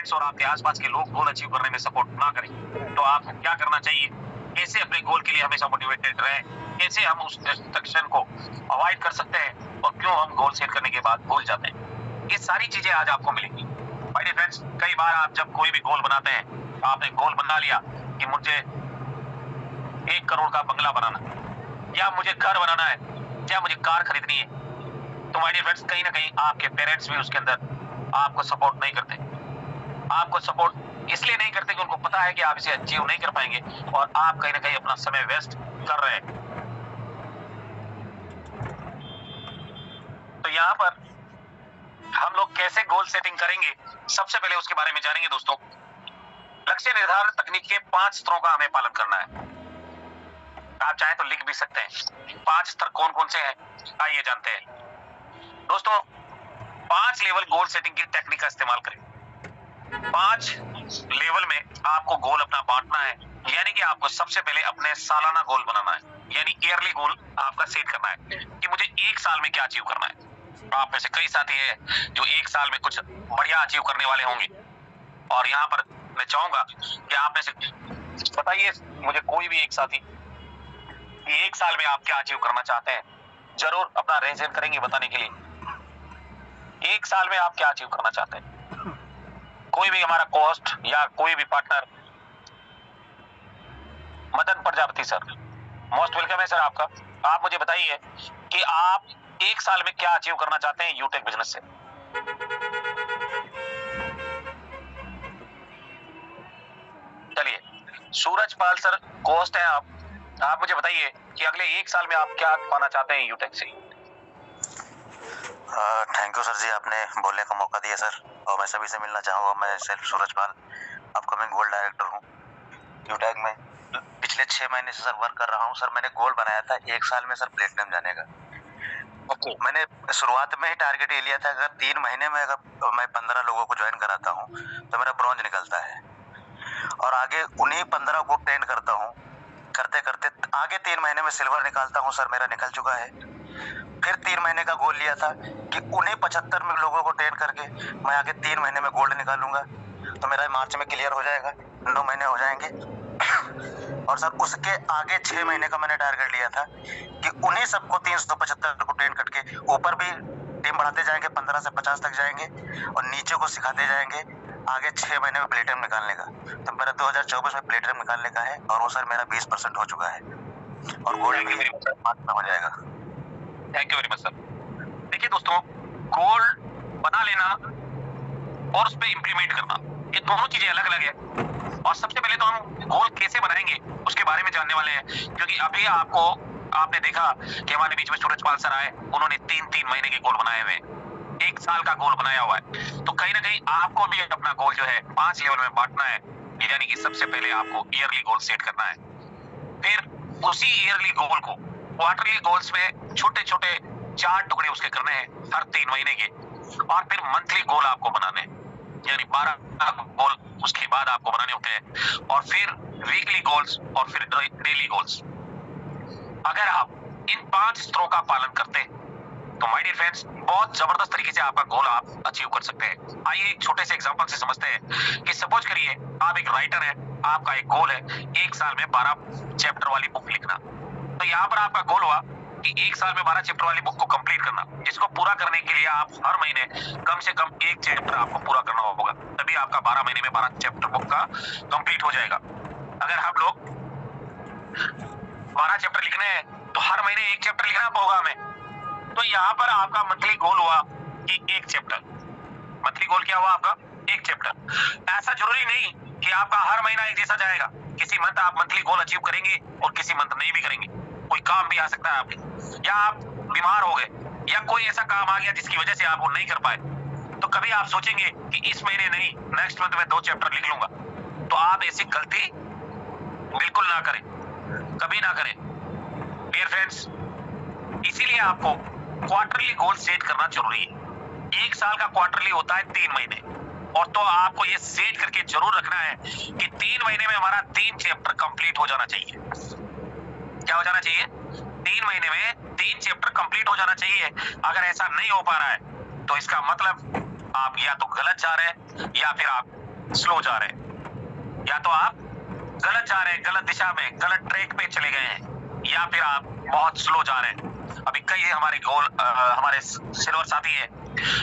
Parents और आपके आसपास के लोग गोल अचीव करने में सपोर्ट ना करें, तो आप क्या करना चाहिए, कैसे अपने गोल के लिए हमेशा मोटिवेटेड रहें, कैसे हम उस डिस्ट्रैक्शन को अवॉइड कर सकते हैं और क्यों हम गोल सेट करने के बाद भूल जाते हैं, ये सारी चीजें आज आपको मिलेंगी। माय डियर फ्रेंड्स, कई बार आप जब कोई भी गोल बनाते हैं, आपने गोल बना लिया कि मुझे 1 करोड़ का बंगला बनाना या मुझे घर बनाना है या मुझे कार खरीदनी है, तो माय डियर फ्रेंड्स कहीं ना कहीं आपके पेरेंट्स भी उसके अंदर आपको सपोर्ट नहीं करते। आपको सपोर्ट इसलिए नहीं करते कि उनको पता है कि आप इसे अचीव नहीं कर पाएंगे और आप कहीं ना कहीं अपना समय वेस्ट कर रहे हैं। तो यहाँ पर हम लोग कैसे गोल सेटिंग करेंगे, सबसे पहले उसके बारे में जानेंगे दोस्तों। लक्ष्य निर्धारण तकनीक के 5 स्तरों का हमें पालन करना है। आप चाहें तो लिख भी सकते हैं 5 स्तर कौन कौन से हैं, आइए जानते हैं दोस्तों। 5 लेवल गोल सेटिंग की टेक्निक का इस्तेमाल करें। 5 लेवल में आपको गोल अपना बांटना है, यानी कि आपको सबसे पहले अपने सालाना गोल बनाना है, यानी ईयरली गोल आपका सेट करना है कि मुझे 1 साल में क्या अचीव करना है। आप में से कई साथी हैं जो 1 साल में कुछ बढ़िया अचीव करने वाले होंगे, और यहाँ पर मैं चाहूंगा कि आप में से बताइए मुझे कोई भी एक साथी 1 साल में आप क्या अचीव करना चाहते हैं, जरूर अपना रेज करेंगे बताने के लिए 1 साल में आप क्या अचीव करना चाहते हैं। कोई भी हमारा कोस्ट या कोई भी partner, Madan Prajapati sir, most welcome है सर आपका। आप मुझे बताइए कि आप 1 साल में क्या अचीव करना चाहते हैं यूटेक बिजनेस से। चलिए, सूरजपाल सर कोस्ट है आप मुझे बताइए कि अगले 1 साल में आप क्या पाना चाहते हैं यूटेक से। थैंक यू सर जी, आपने बोलने का मौका दिया सर, और मैं सभी से मिलना चाहूँगा। मैं self Surajpal, upcoming gold director हूँ यूटेक में। पिछले 6 महीने से सर वर्क कर रहा हूँ। सर मैंने गोल बनाया था 1 साल में सर प्लेटिनम जाने का। मैंने शुरुआत में ही टारगेट ये लिया था, अगर 3 महीने में अगर मैं 15 लोगों को ज्वाइन कराता हूँ तो मेरा ब्रॉन्ज निकलता है, और आगे उन्हीं 15 को ट्रेन करता हूँ, करते करते आगे 3 महीने में सिल्वर निकालता हूँ। सर मेरा निकल चुका है। फिर 3 महीने का गोल लिया था कि उन्हीं 75 में लोगों को ट्रेन करके मैं आगे 3 महीने में गोल्ड निकालूंगा, तो मेरा मार्च में क्लियर हो जाएगा, 9 महीने हो जाएंगे। और सर उसके आगे 6 महीने का मैंने टारगेट लिया था कि उन्हीं सबको 375 को ट्रेन करके ऊपर भी टीम बढ़ाते जाएंगे, 15 से 50 तक जाएंगे, और नीचे को सिखाते जाएंगे आगे 6 महीने में प्लेटिनम निकालने का। तो मेरा 2024 में प्लेटिनम निकालने का है, और वो सर मेरा 20% हो चुका है, और गोल्ड भी हो जाएगा। Thank you very much sir. देखिए दोस्तों, गोल बना लेना और उस पर इम्प्लीमेंट करना, ये दोनों चीजें अलग अलग है। और सबसे पहले तो हम गोल कैसे बनाएंगे उसके बारे में जानने वाले हैं, क्योंकि अभी आपने देखा कि हमारे बीच में सूरजपाल सर आए, उन्होंने 3-3 महीने के गोल बनाए हुए हैं, 1 साल का गोल बनाया हुआ है। तो कहीं ना कहीं आपको भी अपना गोल जो है 5 लेवल में बांटना है, यानी कि सबसे पहले आपको ईयरली गोल सेट करना है, फिर उसी ईयरली गोल को क्वार्टरली गोल्स में छोटे छोटे 4 टुकड़े उसके करने हैं हर 3 महीने के, और फिर मंथली गोल आपको बनाने हैं, यानी 12 गोल उसके बाद आपको बनाने होते हैं, और फिर वीकली गोल्स और फिर डेली गोल्स। अगर आप इन 5 स्तरों का पालन करते हैं तो माय डियर फ्रेंड्स बहुत जबरदस्त तरीके से आपका गोल आप अचीव कर सकते हैं। आइए एक छोटे से एग्जांपल से समझते हैं कि सपोज करिए आप एक राइटर हैं, आपका एक गोल है 1 साल में 12 चैप्टर वाली बुक लिखना। तो यहाँ पर आपका गोल हुआ कि 1 साल में 12 चैप्टर वाली बुक को कंप्लीट करना, जिसको पूरा करने के लिए आप हर महीने कम से कम 1 चैप्टर आपको पूरा करना होगा, तभी आपका 12 महीने में 12 चैप्टर बुक का कंप्लीट हो जाएगा। अगर हम लोग 12 चैप्टर लिखने हैं तो हर महीने 1 चैप्टर लिखना होगा हमें। तो यहाँ पर आपका मंथली गोल हुआ कि 1 चैप्टर। मंथली गोल क्या हुआ आपका? 1 चैप्टर। ऐसा जरूरी नहीं कि आपका हर महीना एक जैसा जाएगा, किसी मंथ आप मंथली गोल अचीव करेंगे और किसी मंथ नहीं भी करेंगे। कोई काम भी आ सकता है आपके, या आप बीमार हो गए, या कोई ऐसा काम आ गया जिसकी वजह से आप वो नहीं कर पाए, तो कभी आप सोचेंगे कि इस महीने नहीं, नेक्स्ट मंथ में 2 चैप्टर लिख लूंगा। तो आप ऐसी गलती बिल्कुल ना करें, कभी ना करें डियर फ्रेंड्स। इसीलिए आपको क्वार्टरली गोल सेट करना जरूरी है। 1 साल का क्वार्टरली होता है 3 महीने, और तो आपको ये सेट करके जरूर रखना है कि 3 महीने में हमारा 3 चैप्टर कंप्लीट हो जाना चाहिए। क्या हो जाना चाहिए? 3 महीने में 3 चैप्टर कंप्लीट हो जाना चाहिए। अगर ऐसा नहीं हो पा रहा है तो इसका मतलब आप या तो गलत जा रहे हैं, या फिर आप स्लो जा रहे हैं, या तो आप गलत जा रहे हैं, गलत दिशा में, गलत ट्रैक पे चले गए हैं, या फिर आप बहुत स्लो जा रहे हैं। अभी कई हमारे हमारे सिल्वर साथी हैं,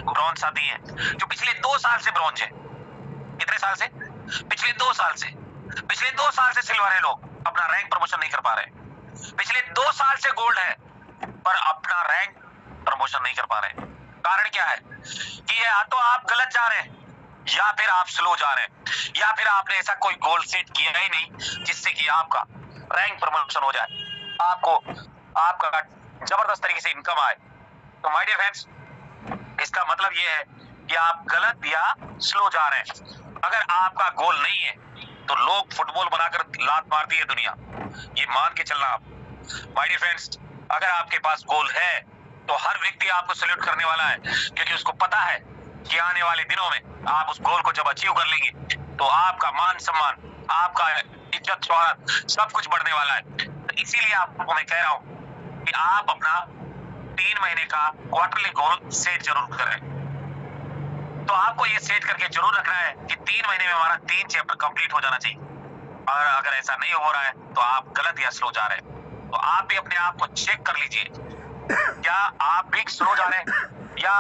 ब्रॉन्ज साथी हैं, जो पिछले 2 साल से ब्रॉन्ज है। कितने साल से? पिछले 2 साल से। पिछले 2 साल से सिल्वर है, लोग अपना रैंक प्रमोशन नहीं कर पा रहे। पिछले 2 साल से गोल्ड है, पर अपना रैंक प्रमोशन नहीं कर पा रहे। कारण क्या है कि या तो आप गलत जा रहे हैं, या फिर आप स्लो जा रहे हैं, या फिर आपने ऐसा कोई गोल सेट किया ही नहीं जिससे कि आपका रैंक प्रमोशन हो जाए, आपको आपका जबरदस्त तरीके से इनकम आए। तो माय डियर फ्रेंड्स, इसका मतलब ये है कि आप गलत या स्लो जा रहे हैं। अगर आपका गोल नहीं है तो लोग फुटबॉल बनाकर लात मारती है दुनिया, ये मान के चलना आप। माय डियर फ्रेंड्स, अगर आपके पास गोल है तो हर व्यक्ति आपको सैल्यूट करने वाला है, क्योंकि उसको पता है कि आने वाले दिनों में आप उस गोल को जब अचीव कर लेंगे तो आपका मान सम्मान, आपका इज्जत शोहरत सब कुछ बढ़ने वाला है। तो इसीलिए आपको मैं कह रहा हूं कि आप अपना 3 महीने का क्वार्टरली गोल सेट जरूर करें। तो आपको ये सेट करके जरूर रखना है कि 3 महीने में हमारा 3 चैप्टर कंप्लीट हो जाना चाहिए। और अगर ऐसा नहीं हो रहा है तो आप गलत या स्लो जा रहे हैं। तो आप भी अपने आप को चेक कर लीजिए, क्या आप भी स्लो जा रहे हैं या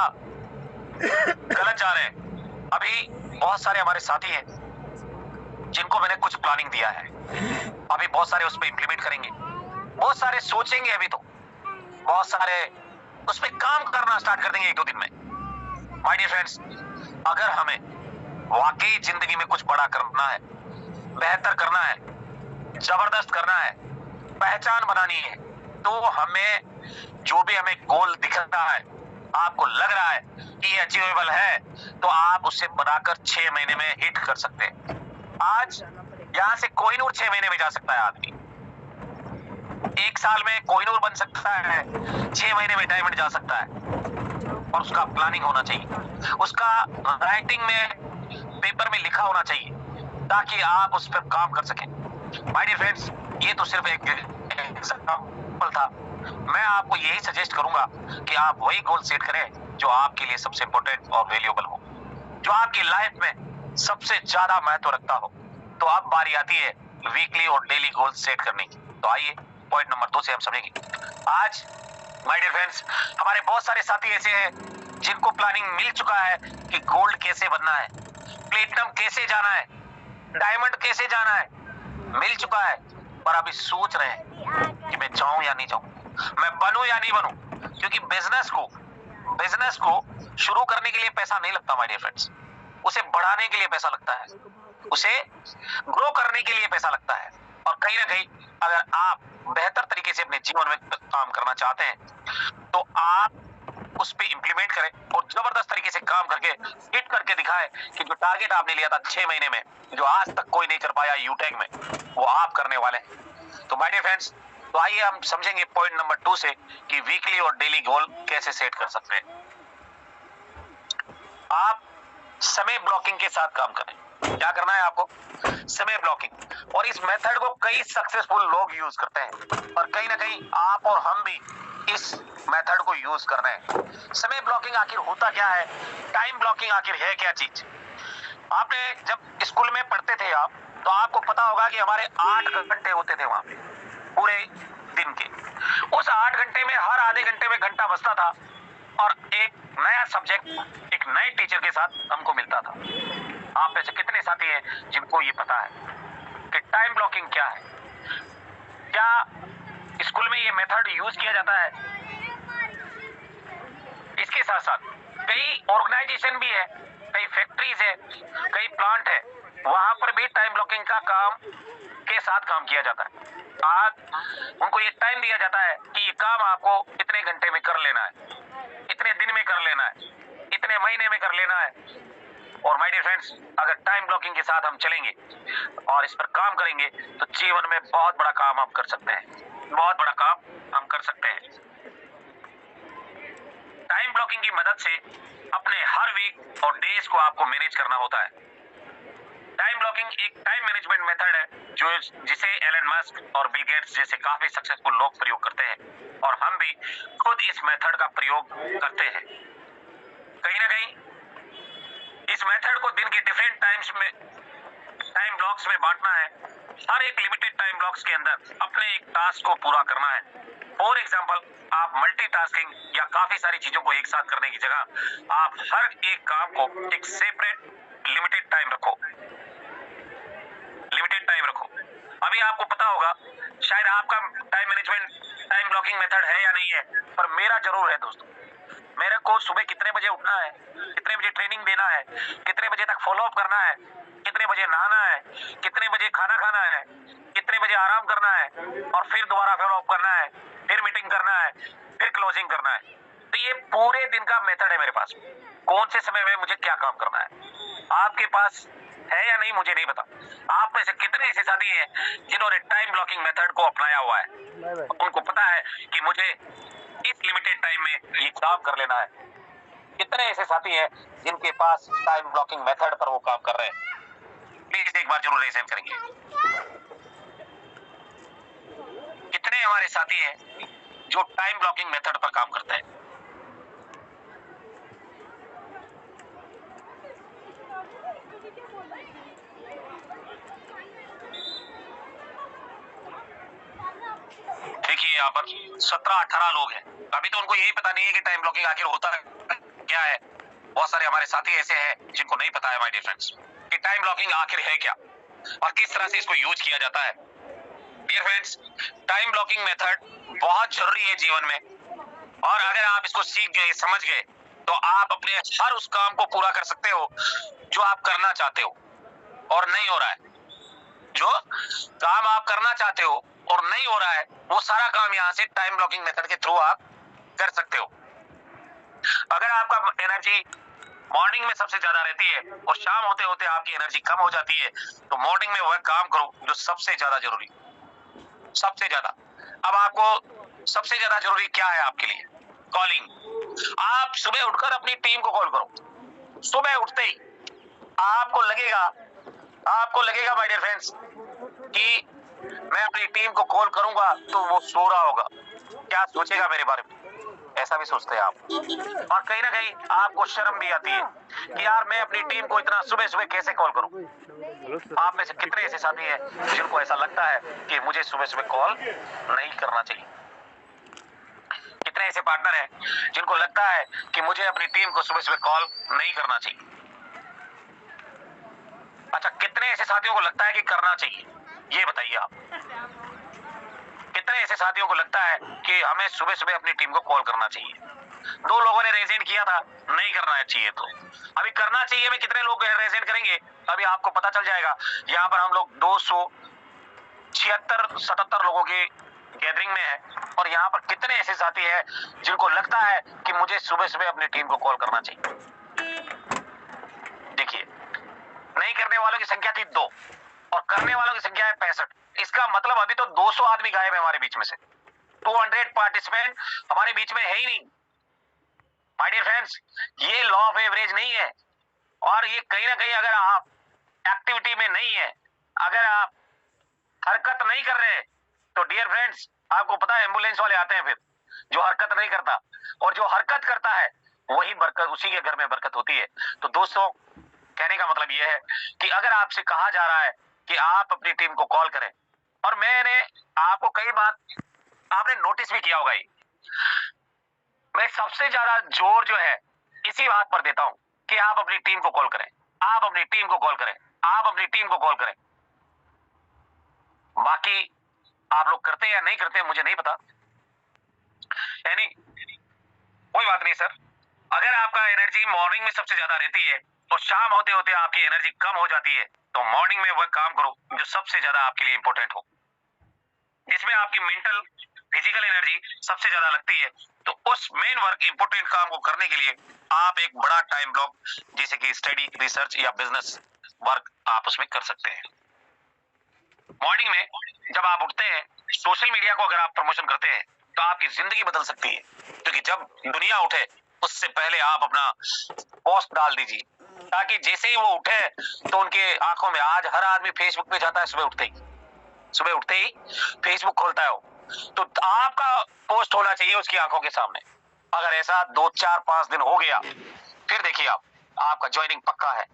गलत जा रहे हैं। अभी बहुत सारे हमारे साथी हैं जिनको मैंने कुछ प्लानिंग दिया है, अभी बहुत सारे उस पर इंप्लीमेंट करेंगे, बहुत सारे सोचेंगे, अभी तो बहुत सारे उस पर काम करना स्टार्ट कर देंगे 1-2 दिन में। माय डियर फ्रेंड्स, अगर हमें वाकई जिंदगी में कुछ बड़ा करना है, बेहतर करना है, जबरदस्त करना है, पहचान बनानी है, तो हमें जो भी हमें गोल दिख रहा है, आपको लग रहा है कि ये अचीवेबल है, तो आप उसे बनाकर 6 महीने में हिट कर सकते हैं। आज यहां से कोहिनूर 6 महीने में जा सकता है आदमी, 1 साल में कोहिनूर बन सकता है, 6 महीने में डायमंड जा सकता है। और उसका प्लानिंग होना चाहिए, उसका राइटिंग में पेपर में लिखा होना चाहिए, ताकि आप उस पर काम कर सकें। माय डियर फ्रेंड्स, ये तो सिर्फ एक एग्जांपल था। मैं आपको यही सजेस्ट करूंगा कि आप वही गोल सेट करें जो आपके लिए सबसे इंपॉर्टेंट और वैल्यूएबल हो, जो आपकी लाइफ में सबसे ज्यादा महत्व रखता हो। तो अब बारी आती है वीकली और डेली गोल सेट करने की। तो आइए पॉइंट नंबर 2 से हम समझेंगे। आज माय डियर फ्रेंड्स, हमारे बहुत सारे साथी ऐसे हैं जिनको प्लानिंग मिल चुका है कि गोल्ड कैसे बनना है, प्लेटिनम कैसे जाना है, डायमंड कैसे जाना है, मिल चुका है, पर अभी सोच रहे हैं कि मैं जाऊं या नहीं जाऊं, मैं बनूं या नहीं बनूं। क्योंकि बिजनेस को शुरू करने के लिए पैसा नहीं लगता माय डियर फ्रेंड्स, उसे बढ़ाने के लिए पैसा लगता है, उसे ग्रो करने के लिए पैसा लगता है। और कहीं ना कहीं अगर आप बेहतर तरीके से अपने जीवन में काम करना चाहते हैं तो आप उस पे इंप्लीमेंट करें और जबरदस्त तरीके से काम करके हिट करके दिखाएं कि जो टारगेट आपने लिया था 6 महीने में, जो आज तक कोई नहीं कर पाया यूटैग में, वो आप करने वाले हैं। तो माय डियर फ्रेंड्स, तो आइए हम समझेंगे पॉइंट नंबर 2 से कि वीकली और डेली गोल कैसे सेट कर सकते हैं। आप समय ब्लॉकिंग के साथ काम करें। क्या करना है आपको? समय ब्लॉकिंग। और इस मेथड को कई सक्सेसफुल लोग यूज करते हैं और कहीं ना कहीं आप और हम भी इस मेथड को यूज कर रहे हैं। समय ब्लॉकिंग आखिर होता क्या है, टाइम ब्लॉकिंग आखिर है क्या चीज? आपने जब स्कूल में पढ़ते थे आप, तो आपको पता होगा कि हमारे 8 घंटे होते थे वहां पे पूरे दिन के। उस 8 घंटे में हर आधे घंटे में घंटा बजता था और एक नया सब्जेक्ट एक नए टीचर के साथ हमको मिलता था। आप में से कितने साथी हैं जिनको ये पता है कि टाइम ब्लॉकिंग क्या है? क्या स्कूल में ये मेथड यूज किया जाता है? इसके साथ साथ कई ऑर्गेनाइजेशन भी है, कई फैक्ट्रीज है, कई प्लांट है, वहां पर भी टाइम ब्लॉकिंग का काम के साथ काम किया जाता है। आज उनको ये टाइम दिया जाता है कि ये काम आपको इतने घंटे में कर लेना है, इतने दिन में कर लेना है, इतने महीने में कर लेना है। और माय डियर फ्रेंड्स, अगर टाइम ब्लॉकिंग के साथ हम चलेंगे और इस पर काम करेंगे तो जीवन में बहुत बड़ा काम हम कर सकते हैं, बहुत बड़ा काम हम कर सकते हैं। टाइम ब्लॉकिंग की मदद से अपने हर वीक और डेज को आपको मैनेज करना होता है। टाइम ब्लॉकिंग एक टाइम मैनेजमेंट मेथड है जो जिसे एलन मस्क और बिल गेट्स जैसे काफी सक्सेसफुल लोग प्रयोग करते हैं और हम भी खुद इस मेथड का प्रयोग करते हैं। कहीं ना कहीं इस मेथड को दिन के डिफरेंट टाइम्स में ब्लॉक्स में बांटना है। हर एक लिमिटेड टाइम ब्लॉक्स के अंदर अपने एक टास्क को पूरा करना है। फॉर एग्जाम्पल, आप मल्टीटास्किंग या काफी सारी चीजों को एक साथ करने की जगह आप हर एक काम को एक सेपरेट लिमिटेड टाइम रखो। लिमिटेड टाइम रखो। अभी आपको पता होगा, शायद आपका time management, time blocking method है या नहीं है, पर मेरा जरूर है दोस्तों। मेरे को सुबह कितने बजे उठना है, कितने बजे ट्रेनिंग देना है, कितने बजे तक फॉलो अप करना है, कितने बजे नहाना है, कितने बजे खाना खाना है, कितने बजे आराम करना है, और फिर दोबारा फॉलो अप करना है, फिर मीटिंग करना है, फिर क्लोजिंग करना है। तो ये पूरे दिन का मेथड है मेरे पास, कौन से समय में मुझे क्या काम करना है। आपके पास है या नहीं मुझे नहीं पता। आप में से कितने ऐसे साथी हैं जिन्होंने टाइम ब्लॉकिंग मेथड को अपनाया हुआ है, उनको पता है कि मुझे इस लिमिटेड टाइम में ये काम कर लेना है। कितने ऐसे साथी हैं जिनके पास टाइम ब्लॉकिंग मेथड पर वो काम कर रहे हैं? प्लीज एक बार जरूर रेज़ करेंगे। कितने हमारे साथी हैं जो टाइम ब्लॉकिंग मेथड पर काम करते हैं? देखिए यहाँ पर 17-18 लोग हैं। अभी तो उनको यही पता नहीं है कि टाइम ब्लॉकिंग आखिर होता क्या है। बहुत सारे हमारे साथी ऐसे हैं जिनको नहीं पता है माय डियर फ्रेंड्स कि टाइम ब्लॉकिंग आखिर है क्या और किस तरह से इसको यूज किया जाता है। Dear friends, time blocking method बहुत जरूरी है जीवन में, और अगर आप इसको सीख गए, समझ गए, तो आप अपने हर उस काम को पूरा कर सकते हो जो आप करना चाहते हो और नहीं हो रहा है। जो काम आप करना चाहते हो और नहीं हो रहा है, वो सारा काम यहाँ से टाइम ब्लॉकिंग मेथड के थ्रू आप कर सकते हो। अगर आपका एनर्जी मॉर्निंग में सबसे ज्यादा रहती है और शाम होते होते आपकी एनर्जी कम हो जाती है, तो मॉर्निंग में वह काम करो जो सबसे ज्यादा जरूरी, सबसे ज्यादा। अब आपको सबसे ज्यादा जरूरी क्या है आपके लिए? कॉलिंग। आप सुबह उठकर अपनी टीम को कॉल करो। सुबह उठते ही आपको लगेगा माय डियर फ्रेंड्स कि मैं अपनी टीम को कॉल करूंगा तो वो सो रहा होगा, क्या सोचेगा मेरे बारे में, ऐसा भी सोचते हैं आप। और कहीं ना कहीं आपको शर्म भी आती है कि यार मैं अपनी टीम को इतना सुबह सुबह कैसे कॉल करूं। आप में से कितने ऐसे साथी हैं जिनको ऐसा लगता है कि मुझे सुबह सुबह कॉल नहीं करना चाहिए? कितने ऐसे पार्टनर हैं जिनको लगता है कि मुझे अपनी टीम को सुबह सुबह कॉल नहीं करना चाहिए? अच्छा, कितने ऐसे साथियों को लगता है कि करना चाहिए? ये बताइए आप। कितने ऐसे साथियों को लगता है कि हमें सुबह सुबह अपनी टीम को कॉल करना चाहिए? 2 लोगों ने रेजेंट किया था नहीं करना चाहिए, तो अभी करना चाहिए में कितने लोग रेजेंट करेंगे अभी आपको पता चल जाएगा। यहाँ पर हम लोग 276-77 लोगों की गैदरिंग में है, और यहाँ पर कितने ऐसे साथी हैं जिनको लगता है कि मुझे सुबह सुबह अपनी टीम को कॉल करना चाहिए? देखिए, नहीं करने वालों की संख्या थी 2 और करने वालों की संख्या है 65। इसका मतलब अभी तो 200 आदमी गायब है हमारे बीच में से। 200 पार्टिसिपेंट हमारे बीच में है ही नहीं। माय डियर फ्रेंड्स, ये लॉ ऑफ एवरेज नहीं है, और ये कहीं ना कहीं अगर आप एक्टिविटी में नहीं है, अगर आप हरकत नहीं कर रहे, तो डियर फ्रेंड्स आपको पता है एम्बुलेंस वाले आते हैं फिर। जो हरकत नहीं करता और जो हरकत करता है वही बरकत, उसी के घर में बरकत होती है। तो दोस्तों, कहने का मतलब यह है कि अगर आपसे कहा जा रहा है कि आप अपनी टीम को कॉल करें, और मैंने आपको कई बार आपने नोटिस भी किया होगा, मैं सबसे ज्यादा जोर जो है इसी बात पर देता हूं कि आप अपनी टीम को कॉल करें, आप अपनी टीम को कॉल करें, आप अपनी टीम को कॉल करें। बाकी आप लोग करते या नहीं करते मुझे नहीं पता, यानी कोई बात नहीं सर। अगर आपका एनर्जी मॉर्निंग में सबसे ज्यादा रहती है और शाम होते होते आपकी एनर्जी कम हो जाती है, तो मॉर्निंग में वह काम करो जो सबसे ज्यादा आपके लिए इंपॉर्टेंट हो, जिसमें आपकी मेंटल फिजिकल एनर्जी सबसे ज्यादा लगती है। तो उस मेन वर्क, इंपॉर्टेंट काम को करने के लिए आप एक बड़ा टाइम ब्लॉक, जैसे कि स्टडी, रिसर्च या बिजनेस वर्क, आप उसमें कर सकते हैं। मॉर्निंग में जब आप उठते हैं, सोशल मीडिया को अगर आप प्रमोशन करते हैं तो आपकी जिंदगी बदल सकती है, क्योंकि जब दुनिया उठे उससे पहले आप अपना पोस्ट डाल दीजिए, ताकि जैसे ही वो उठे तो उनके आंखों में, आज हर आदमी फेसबुक पे जाता है सुबह उठते ही फेसबुक खोलता है वो, तो आपका पोस्ट होना चाहिए उसकी आंखों के सामने। अगर ऐसा 2, 4, 5 दिन हो गया, फिर देखिए आपका ज्वाइनिंग पक्का है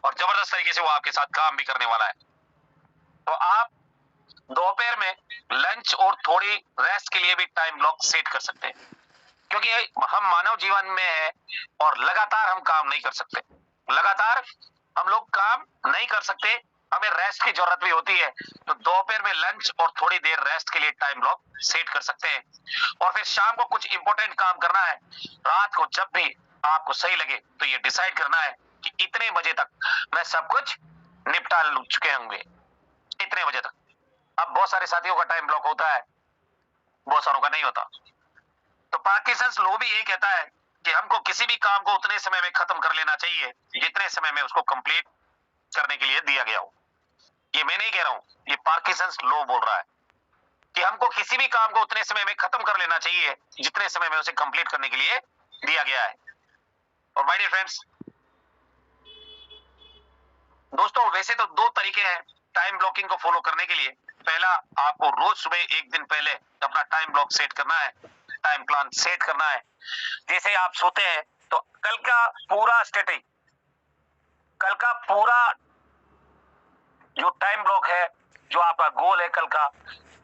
और जबरदस्त तरीके से वो आपके साथ काम भी करने वाला है। तो आप दोपहर में लंच और थोड़ी रेस्ट के लिए भी टाइम ब्लॉक सेट कर सकते हैं, क्योंकि हम मानव जीवन में है और लगातार हम काम नहीं कर सकते, लगातार हम लोग काम नहीं कर सकते, हमें रेस्ट की जरूरत भी होती है। तो दोपहर में लंच और थोड़ी देर रेस्ट के लिए टाइम ब्लॉक सेट कर सकते हैं। और फिर शाम को कुछ इंपॉर्टेंट काम करना है। रात को जब भी आपको सही लगे तो ये डिसाइड करना है कि इतने बजे तक मैं सब कुछ निपटा चुके होंगे, इतने बजे तक। अब बहुत सारे साथियों का टाइम ब्लॉक होता है, बहुत सारों का नहीं होता। तो पार्किंसंस लॉ भी यही कहता है कि हमको किसी भी काम को उतने समय में खत्म कर लेना चाहिए जितने समय में उसको कंप्लीट करने के लिए दिया गया हो। ये मैं नहीं कह रहा हूं, ये पार्किंसंस लॉ बोल रहा है कि हमको किसी भी काम को उतने समय में खत्म कर लेना चाहिए जितने समय में उसे कंप्लीट करने के लिए दिया गया है। और माय डियर फ्रेंड्स, दोस्तों वैसे तो दो तरीके हैं टाइम ब्लॉकिंग को फॉलो करने के लिए। पहला, आपको रोज सुबह एक दिन पहले अपना टाइम ब्लॉक सेट करना है, टाइम प्लान सेट करना है। जैसे आप सोते हैं तो कल का पूरा स्ट्रेटेजी, कल का पूरा जो टाइम ब्लॉक है, जो आपका गोल है कल का,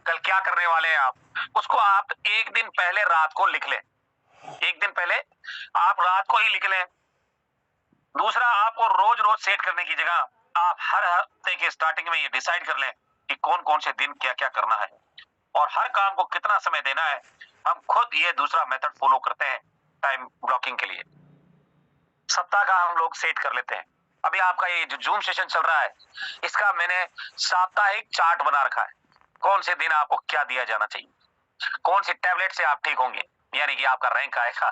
कल क्या करने वाले हैं आप, उसको आप एक दिन पहले रात को लिख लें। एक दिन पहले आप रात को ही लिख लें। दूसरा, आपको रोज रोज सेट करने की जगह आप हर हफ्ते के स्टार्टिंग में ये डिसाइड कर लें कि कौन कौन से दिन क्या क्या करना है और हर काम को कितना समय देना है। हम खुद ये दूसरा मेथड फॉलो करते हैं टाइम ब्लॉकिंग के लिए। सप्ताह का हम लोग सेट कर लेते हैं। अभी आपका ये जो जूम सेशन चल रहा है, इसका मैंने साप्ताहिक चार्ट बना रखा है, कौन से दिन आपको क्या दिया जाना चाहिए, कौन सी टैबलेट से आप ठीक होंगे, यानी कि आपका रैंक आएगा।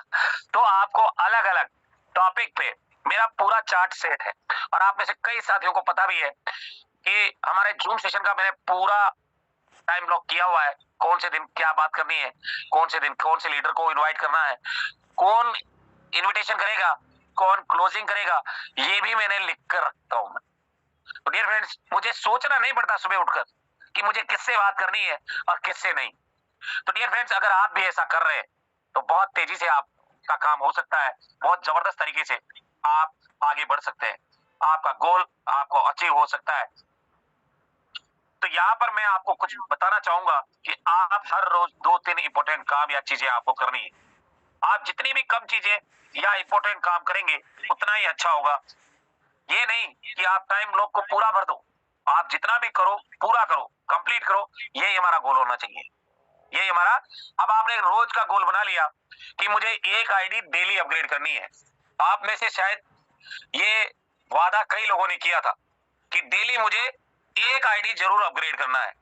तो आपको अलग अलग टॉपिक पे मेरा पूरा चार्ट सेट है। और आप में से कई साथियों को पता भी है कि हमारे जूम सेशन का मैंने पूरा टाइम ब्लॉक किया हुआ है, कौन से दिन क्या बात करनी है, कौन से दिन कौन से लीडर को इनवाइट करना है, कौन इनविटेशन करेगा, कौन क्लोजिंग करेगा, ये भी मैंने लिख कर रखता हूं मैं। तो डियर फ्रेंड्स, मुझे सोचना नहीं पड़ता सुबह उठकर कि मुझे किससे बात करनी है और किससे नहीं। तो डियर फ्रेंड्स, अगर आप भी ऐसा कर रहे हैं तो बहुत तेजी से आपका काम हो सकता है, बहुत जबरदस्त तरीके से आप आगे बढ़ सकते हैं, आपका गोल आपको अचीव हो सकता है। तो यहाँ पर मैं आपको कुछ बताना चाहूंगा कि आप हर रोज 2-3 इंपॉर्टेंट काम या चीजें आपको करनी है। आप जितनी भी कम चीजें या इंपॉर्टेंट काम करेंगे उतना ही अच्छा होगा। ये नहीं कि आप टाइम ब्लॉक को पूरा भर दो, आप जितना भी करो पूरा करो, कंप्लीट करो, यही हमारा गोल होना चाहिए, यही हमारा। अब आपने रोज का गोल बना लिया कि मुझे एक आईडी डेली अपग्रेड करनी है। आप में से शायद ये वादा कई लोगों ने किया था कि डेली मुझे एक आईडी जरूर अपग्रेड करना है।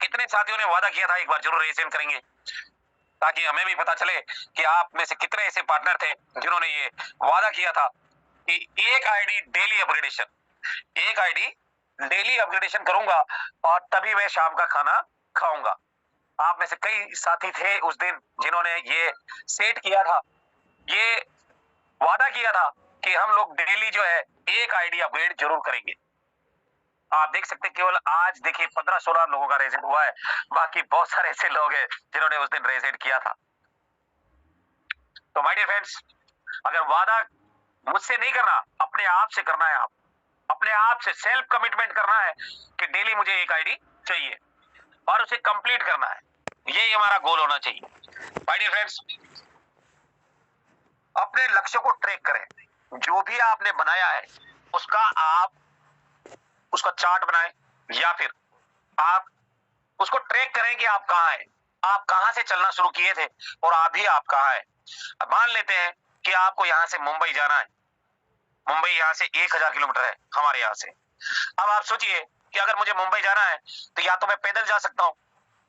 कितने साथियों ने वादा किया था, एक बार जरूर रेज करेंगे ताकि हमें भी पता चले कि आप में से कितने ऐसे पार्टनर थे जिन्होंने ये वादा किया था कि एक आईडी डेली अपग्रेडेशन, एक आईडी डेली अपग्रेडेशन करूंगा और तभी मैं शाम का खाना खाऊंगा। आप में से कई साथी थे उस दिन जिन्होंने ये सेट किया था, ये वादा किया था कि हम लोग डेली जो है एक आईडी अपग्रेड जरूर करेंगे। आप देख सकते हैं केवल आज देखिए 15-16 लोगों का रेजेंट हुआ है, बाकी बहुत सारे ऐसे लोग हैं जिन्होंने उस दिन रेजेंट किया था। तो माय डियर फ्रेंड्स, अगर वादा मुझसे नहीं करना, अपने आप से करना है। आप अपने आप से सेल्फ कमिटमेंट करना है कि डेली मुझे एक आईडी चाहिए और उसे कंप्लीट करना है, यही हमारा गोल होना चाहिए। माय डियर फ्रेंड्स, अपने लक्ष्य को ट्रैक करें। जो भी आपने बनाया है उसका आप उसका चार्ट बनाएं या फिर आप उसको ट्रैक करें कि आप कहां हैं, आप कहां से चलना शुरू किए थे और अभी आप कहां हैं। अब मान लेते हैं कि आपको यहां से मुंबई जाना है। मुंबई यहां से 1000 किलोमीटर है हमारे यहां से। अब आप सोचिए कि अगर मुझे मुंबई जाना है तो या तो मैं पैदल जा सकता हूं,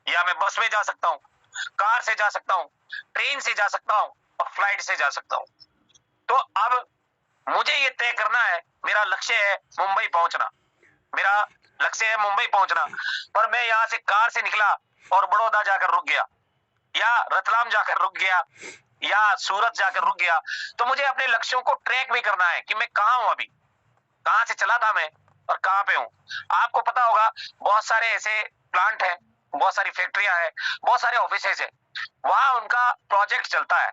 या मैं बस में जा सकता हूं, कार से जा सकता हूं, ट्रेन से जा सकता हूं और फ्लाइट से जा सकता हूं। तो अब मुझे ये तय करना है, मेरा लक्ष्य है मुंबई पहुंचना, मेरा लक्ष्य है मुंबई पहुंचना। पर मैं यहाँ से कार से निकला और बड़ौदा जाकर रुक गया, या रतलाम जाकर रुक गया, या सूरत जाकर रुक गया। तो मुझे अपने लक्ष्यों को ट्रैक भी करना है कि मैं कहाँ हूं, अभी कहाँ से चला था मैं और कहाँ पे हूं। आपको पता होगा बहुत सारे ऐसे प्लांट हैं, बहुत सारी फैक्ट्रियां हैं, बहुत सारे ऑफिसेज है, वहां उनका प्रोजेक्ट चलता है,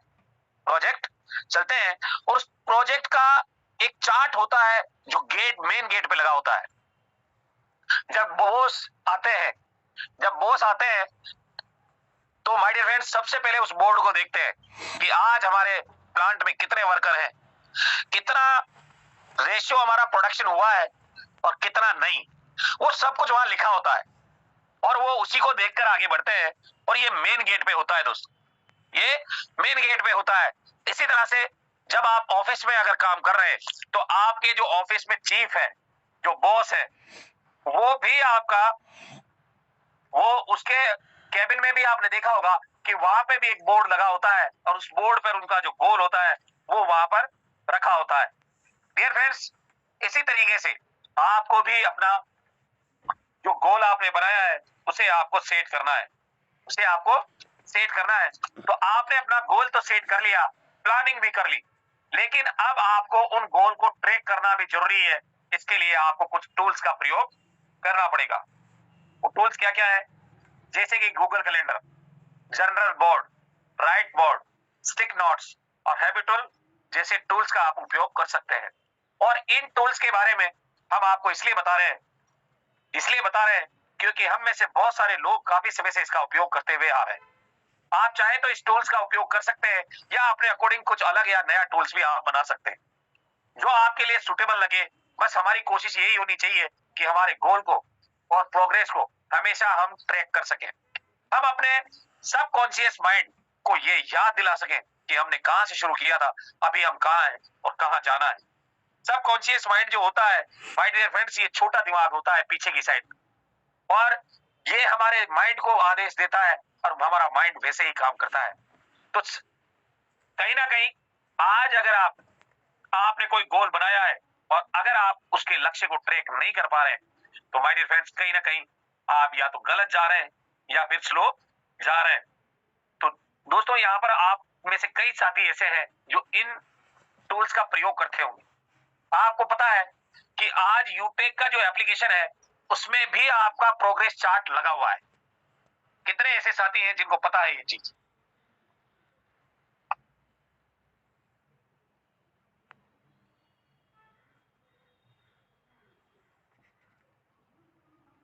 प्रोजेक्ट चलते हैं और उस प्रोजेक्ट का एक चार्ट होता है जो मेन गेट पे लगा होता है। जब बॉस आते हैं, तो माय डियर फ्रेंड्स सबसे पहले उस बोर्ड को देखते हैं कि आज हमारे प्लांट में कितने वर्कर हैं, कितना रेशियो हमारा प्रोडक्शन हुआ है और कितना नहीं, वो सब कुछ वहां लिखा होता है और वो उसी को देखकर आगे बढ़ते हैं। और ये मेन गेट पे होता है दोस्त, ये मेन गेट पे होता है। इसी तरह से जब आप ऑफिस में अगर काम कर रहे हैं तो आपके जो ऑफिस में चीफ है, जो बॉस है, वो भी आपका, वो उसके कैबिन में भी आपने देखा होगा कि वहां पे भी एक बोर्ड लगा होता है और उस बोर्ड पर उनका जो गोल होता है वो वहां पर रखा होता है। डियर फ्रेंड्स, इसी तरीके से आपको भी अपना जो गोल आपने बनाया है उसे आपको सेट करना है, उसे आपको सेट करना है। तो आपने अपना गोल तो सेट कर लिया, प्लानिंग भी कर ली, लेकिन अब आपको उन गोल को ट्रैक करना भी जरूरी है। इसके लिए आपको कुछ टूल्स का प्रयोग करना पड़ेगा। वो टूल्स क्या क्या है? जैसे कि Google calendar, general board, right board, stick notes और हैबिटल जैसे टूल्स का आप उपयोग कर सकते हैं। और इन टूल्स के बारे में हम आपको इसलिए बता रहे हैं क्योंकि हम में से बहुत सारे लोग काफी समय से इसका उपयोग करते हुए आ रहे हैं। आप चाहे तो इस टूल्स का उपयोग कर सकते हैं या अपने अकॉर्डिंग कुछ अलग या नया टूल्स भी आप बना सकते हैं, जो आपके लिए सुटेबल लगे। बस हमारी कोशिश यही होनी चाहिए कि हमारे गोल को और प्रोग्रेस को हमेशा हम ट्रैक कर सकें। हम अपने सबकॉन्शियस माइंड को ये याद दिला सकें कि हमने कहां से शुरू किया था, अभी हम कहां हैं और कहां जाना है। सबकॉन्शियस माइंड जो होता है माय डियर फ्रेंड्स, ये छोटा दिमाग होता है पीछे की साइड, और ये हमारे माइंड को आदेश देता है और हमारा माइंड वैसे ही काम करता है। तो कहीं ना कहीं आज अगर आपने कोई गोल बनाया है और अगर आप उसके लक्ष्य को ट्रैक नहीं कर पा रहे हैं तो माय डियर फ्रेंड्स कहीं ना कहीं आप या तो गलत जा रहे हैं या फिर स्लो जा रहे हैं। तो दोस्तों, यहाँ पर आप में से कई साथी ऐसे हैं जो इन टूल्स का प्रयोग करते होंगे। आपको पता है कि आज यूटेक का जो एप्लीकेशन है उसमें भी आपका प्रोग्रेस चार्ट लगा हुआ है। कितने ऐसे साथी हैं जिनको पता है ये चीज?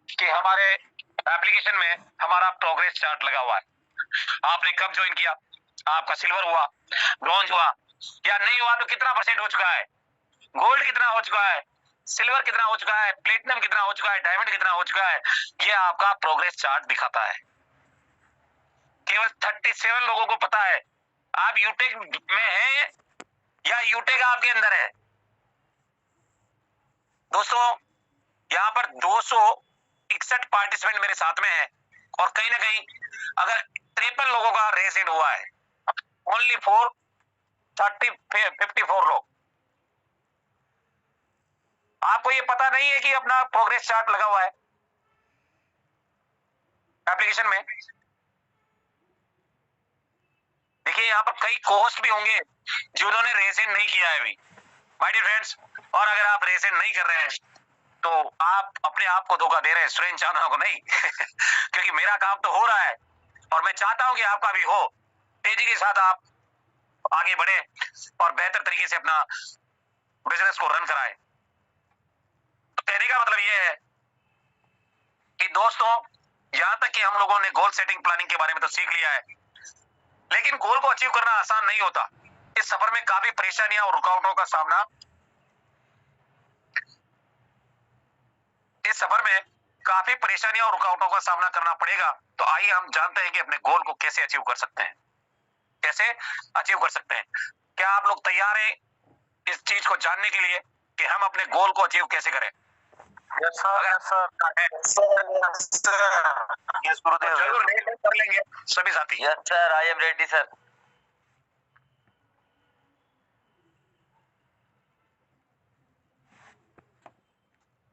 कि हमारे एप्लीकेशन में हमारा प्रोग्रेस चार्ट लगा हुआ है। आपने कब ज्वाइन किया, आपका सिल्वर हुआ, ब्रॉन्ज हुआ या नहीं हुआ, तो कितना परसेंट हो चुका है, गोल्ड कितना हो चुका है, सिल्वर कितना हो चुका है, प्लेटिनम कितना हो चुका है, डायमंड कितना हो चुका है, ये आपका प्रोग्रेस चार्ट दिखाता है। केवल 37 लोगों को पता है आप यूटेक में हैं या यूटेक आपके अंदर है। दोस्तों, यहाँ पर 261 पार्टिसिपेंट मेरे साथ में है और कहीं ना कहीं अगर 53 लोगों का रेस एंड हुआ है, ओनली 54 लोग। आपको ये पता नहीं है कि अपना प्रोग्रेस चार्ट लगा हुआ है एप्लीकेशन में? देखिए, यहाँ पर कई कोस्ट भी होंगे जिन्होंने रेस एंड नहीं किया है अभी माय डियर फ्रेंड्स। और अगर आप रेस एंड नहीं कर रहे हैं तो आप अपने आप को धोखा दे रहे हैं, सुरेंद्र चांदना को नहीं क्योंकि मेरा काम तो हो रहा है और मैं चाहता हूं कि आपका भी हो। तेजी के साथ आप आगे बढ़े और बेहतर तरीके से अपना बिजनेस को रन कराएं। तो कहने का मतलब यह है कि दोस्तों, यहां तक कि हम लोगों ने गोल सेटिंग प्लानिंग के बारे में तो सीख लिया है, लेकिन गोल को अचीव करना आसान नहीं होता। इस सफर में काफी परेशानियां और रुकावटों का सामना करना पड़ेगा। तो आइए हम जानते हैं कि अपने गोल को कैसे अचीव कर सकते हैं, क्या आप लोग तैयार हैं इस चीज को जानने के लिए कि हम अपने गोल को अचीव कैसे करें? Yes sir, yes sir, yes गुरुदेव, जरूर रेडी कर लेंगे सभी साथी। Yes sir, I am ready sir.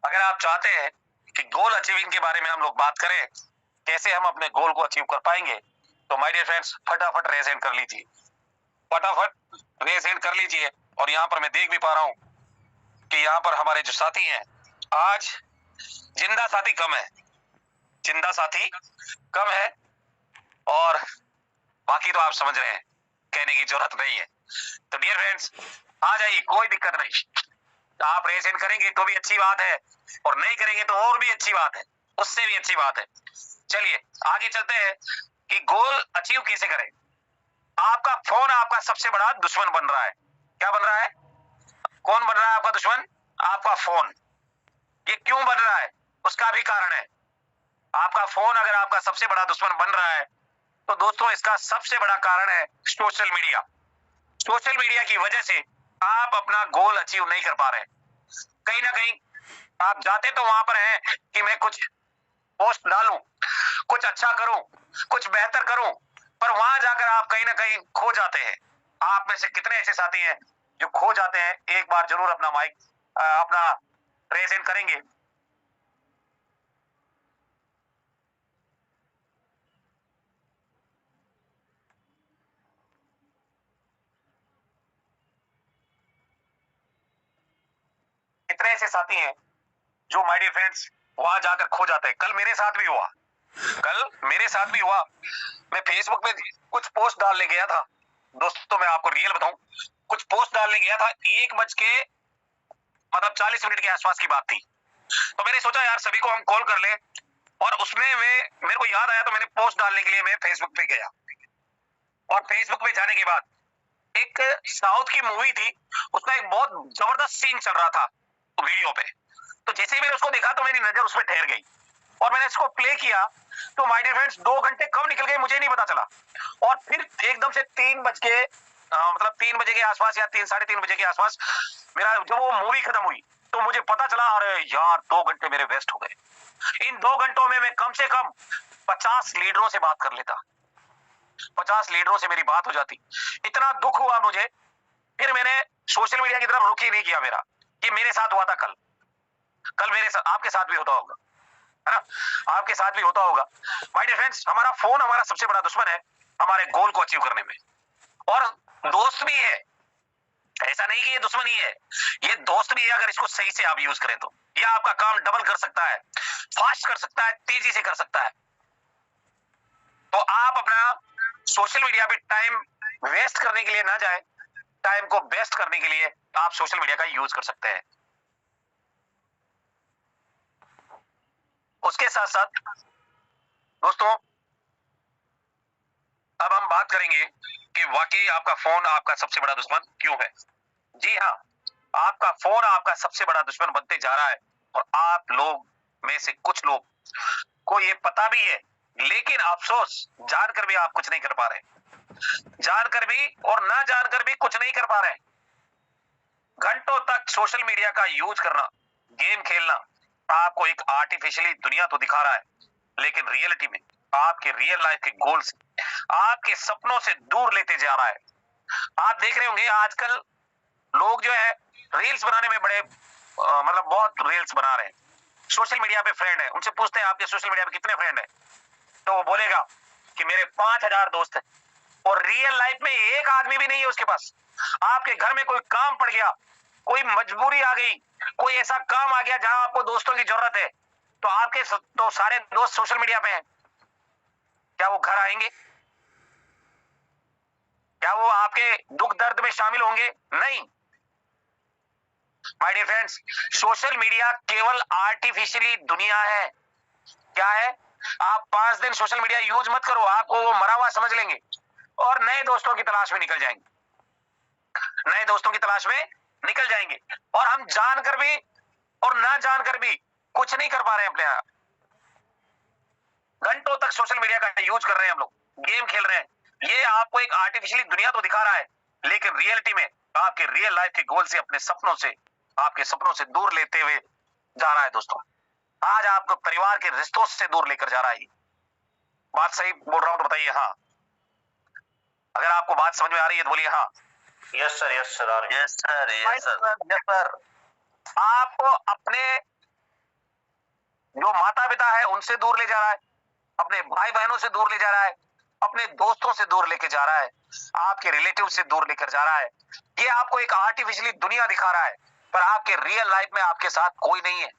अगर आप चाहते हैं कि गोल अचीविंग के बारे में हम लोग बात करें, कैसे हम अपने गोल को अचीव कर पाएंगे, तो माय डियर फ्रेंड्स फटाफट रेज एंड कर लीजिए, और यहाँ पर मैं देख भी पा रहा हूँ कि यहाँ पर हमारे जो साथी हैं, आज जिंदा साथी कम है और बाकी तो आप समझ रहे हैं, कहने की जरूरत नहीं है। तो डियर फ्रेंड्स, आ जाइए, कोई दिक्कत नहीं। आप रेस एंड करेंगे तो भी अच्छी बात है, और नहीं करेंगे तो और भी अच्छी बात है, उससे भी अच्छी बात है। चलिए आगे चलते हैं कि गोल अचीव कैसे करें। आपका फोन आपका सबसे बड़ा दुश्मन बन रहा है। क्या बन रहा है? कौन बन रहा है आपका दुश्मन? आपका फोन। ये क्यों बन रहा है? उसका भी कारण है। आपका फोन अगर आपका सबसे बड़ा दुश्मन बन रहा है तो दोस्तों इसका सबसे बड़ा कारण है सोशल मीडिया। सोशल मीडिया की वजह से आप अपना गोल अचीव नहीं कर पा रहे। कहीं ना कहीं आप जाते तो वहां पर हैं कि मैं कुछ पोस्ट डालूं, कुछ अच्छा करूं, कुछ बेहतर करूं, पर वहां जाकर आप कहीं ना कहीं खो जाते हैं। आप में से कितने ऐसे साथी हैं जो खो जाते हैं? एक बार जरूर अपना माइक अपना प्रेजेंट करेंगे। कितने ऐसे साथी हैं जो माय डियर फ्रेंड्स वहां जाकर खो जाते हैं? कल मेरे साथ भी हुआ। मैं फेसबुक पे कुछ पोस्ट डालने गया था दोस्तों, मैं आपको रियल बताऊं, कुछ पोस्ट डालने गया था, 1:40 के आसपास की बात थी। तो मैंने सोचा यार सभी को हम कॉल कर ले, और उसमें मेरे को याद आया तो मैंने पोस्ट डालने के लिए मैं फेसबुक पे गया। और फेसबुक पे जाने के बाद एक साउथ की मूवी थी, उसका एक बहुत जबरदस्त सीन चल रहा था वीडियो पे। तो जैसे ही मैंने उसको देखा तो मेरी नजर उस पर ठहर गई, और मैंने इसको प्ले किया। तो माय डियर फ्रेंड्स 2 घंटे कब निकल गए मुझे नहीं पता चला। और फिर एकदम से 3 बजे के आसपास, या 3 साढ़े 3 बजे के आसपास, मेरा जब वो मूवी खत्म हुई तो मुझे पता चला, अरे यार 2 घंटे मेरे वेस्ट हो गए। इन 2 घंटों में मैं कम से कम 50 लीडरों से बात कर लेता, 50 लीडरों से मेरी बात हो जाती। इतना दुख हुआ मुझे, फिर मैंने सोशल मीडिया की तरफ रुख ही नहीं किया मेरा। ये मेरे साथ हुआ था कल। कल मेरे साथ, आपके साथ भी होता होगा, है ना? आपके साथ भी होता होगा। माय डियर फ्रेंड्स, हमारा फोन हमारा सबसे बड़ा दुश्मन है हमारे गोल को अचीव करने में, और दोस्त भी है। ऐसा नहीं कि ये दुश्मन ही है, ये दोस्त भी है अगर इसको सही से आप यूज करें तो। ये आपका काम डबल कर सकता है, फास्ट कर सकता है, तेजी से कर सकता है। तो आप अपना सोशल मीडिया पे टाइम वेस्ट करने के लिए ना जाए, टाइम को बेस्ट करने के लिए आप सोशल मीडिया का यूज कर सकते हैं। उसके साथ साथ दोस्तों अब हम बात करेंगे कि वाकई आपका फोन आपका सबसे बड़ा दुश्मन क्यों है। जी हाँ, आपका फोन आपका सबसे बड़ा दुश्मन बनते जा रहा है, और आप लोग में से कुछ लोग को ये पता भी है, लेकिन अफसोस जानकर भी आप कुछ नहीं कर पा रहे। जानकर भी और ना जानकर भी कुछ नहीं कर पा रहे। घंटों तक सोशल मीडिया का यूज करना, गेम खेलना आपको एक आर्टिफिशियली दुनिया तो दिखा रहा है, लेकिन रियलिटी में आपके रियल लाइफ के गोल्स, आपके सपनों से दूर लेते जा रहा है। आप देख रहे होंगे आजकल लोग जो है रील्स बनाने में बड़े बहुत रील्स बना रहे हैं। सोशल मीडिया पे फ्रेंड है, उनसे पूछते हैं आपके सोशल मीडिया पे कितने फ्रेंड है, तो वो बोलेगा कि मेरे 5,000 दोस्त हैं, और रियल लाइफ में एक आदमी भी नहीं है उसके पास। आपके घर में कोई काम पड़ गया, कोई मजबूरी आ गई, कोई ऐसा काम आ गया जहां आपको दोस्तों की जरूरत है, तो आपके तो सारे दोस्त सोशल मीडिया पे हैं। क्या वो घर आएंगे? क्या वो आपके दुख दर्द में शामिल होंगे? नहीं। My dear friends, social media केवल आर्टिफिशियली दुनिया है। क्या है? आप 5 दिन सोशल मीडिया यूज मत करो, आपको वो मरा हुआ समझ लेंगे, और नए दोस्तों की तलाश में निकल जाएंगे, नए दोस्तों की तलाश में निकल जाएंगे। और हम जानकर भी और ना जानकर भी कुछ नहीं कर पा रहे हैं अपने आप। घंटों तक सोशल मीडिया का यूज कर रहे हैं हम लोग, गेम खेल रहे हैं। ये आपको एक आर्टिफिशियली दुनिया तो दिखा रहा है, लेकिन रियलिटी में आपके रियल लाइफ के गोल से, अपने सपनों से, आपके सपनों से दूर लेते हुए जा रहा है दोस्तों। आज आपको परिवार के रिश्तों से दूर लेकर जा रहा है। बात सही बोल रहा हूं तो बताइए हाँ। अगर आपको बात समझ में आ रही है तो बोलिए हाँ। Yes sir, yes sir, yes sir, yes sir, yes sir. आपको अपने जो माता पिता है उनसे दूर ले जा रहा है, अपने भाई बहनों से दूर ले जा रहा है, अपने दोस्तों से दूर लेके जा रहा है, आपके रिलेटिव से दूर लेकर जा रहा है। ये आपको एक आर्टिफिशियली दुनिया दिखा रहा है, पर आपके रियल लाइफ में आपके साथ कोई नहीं है,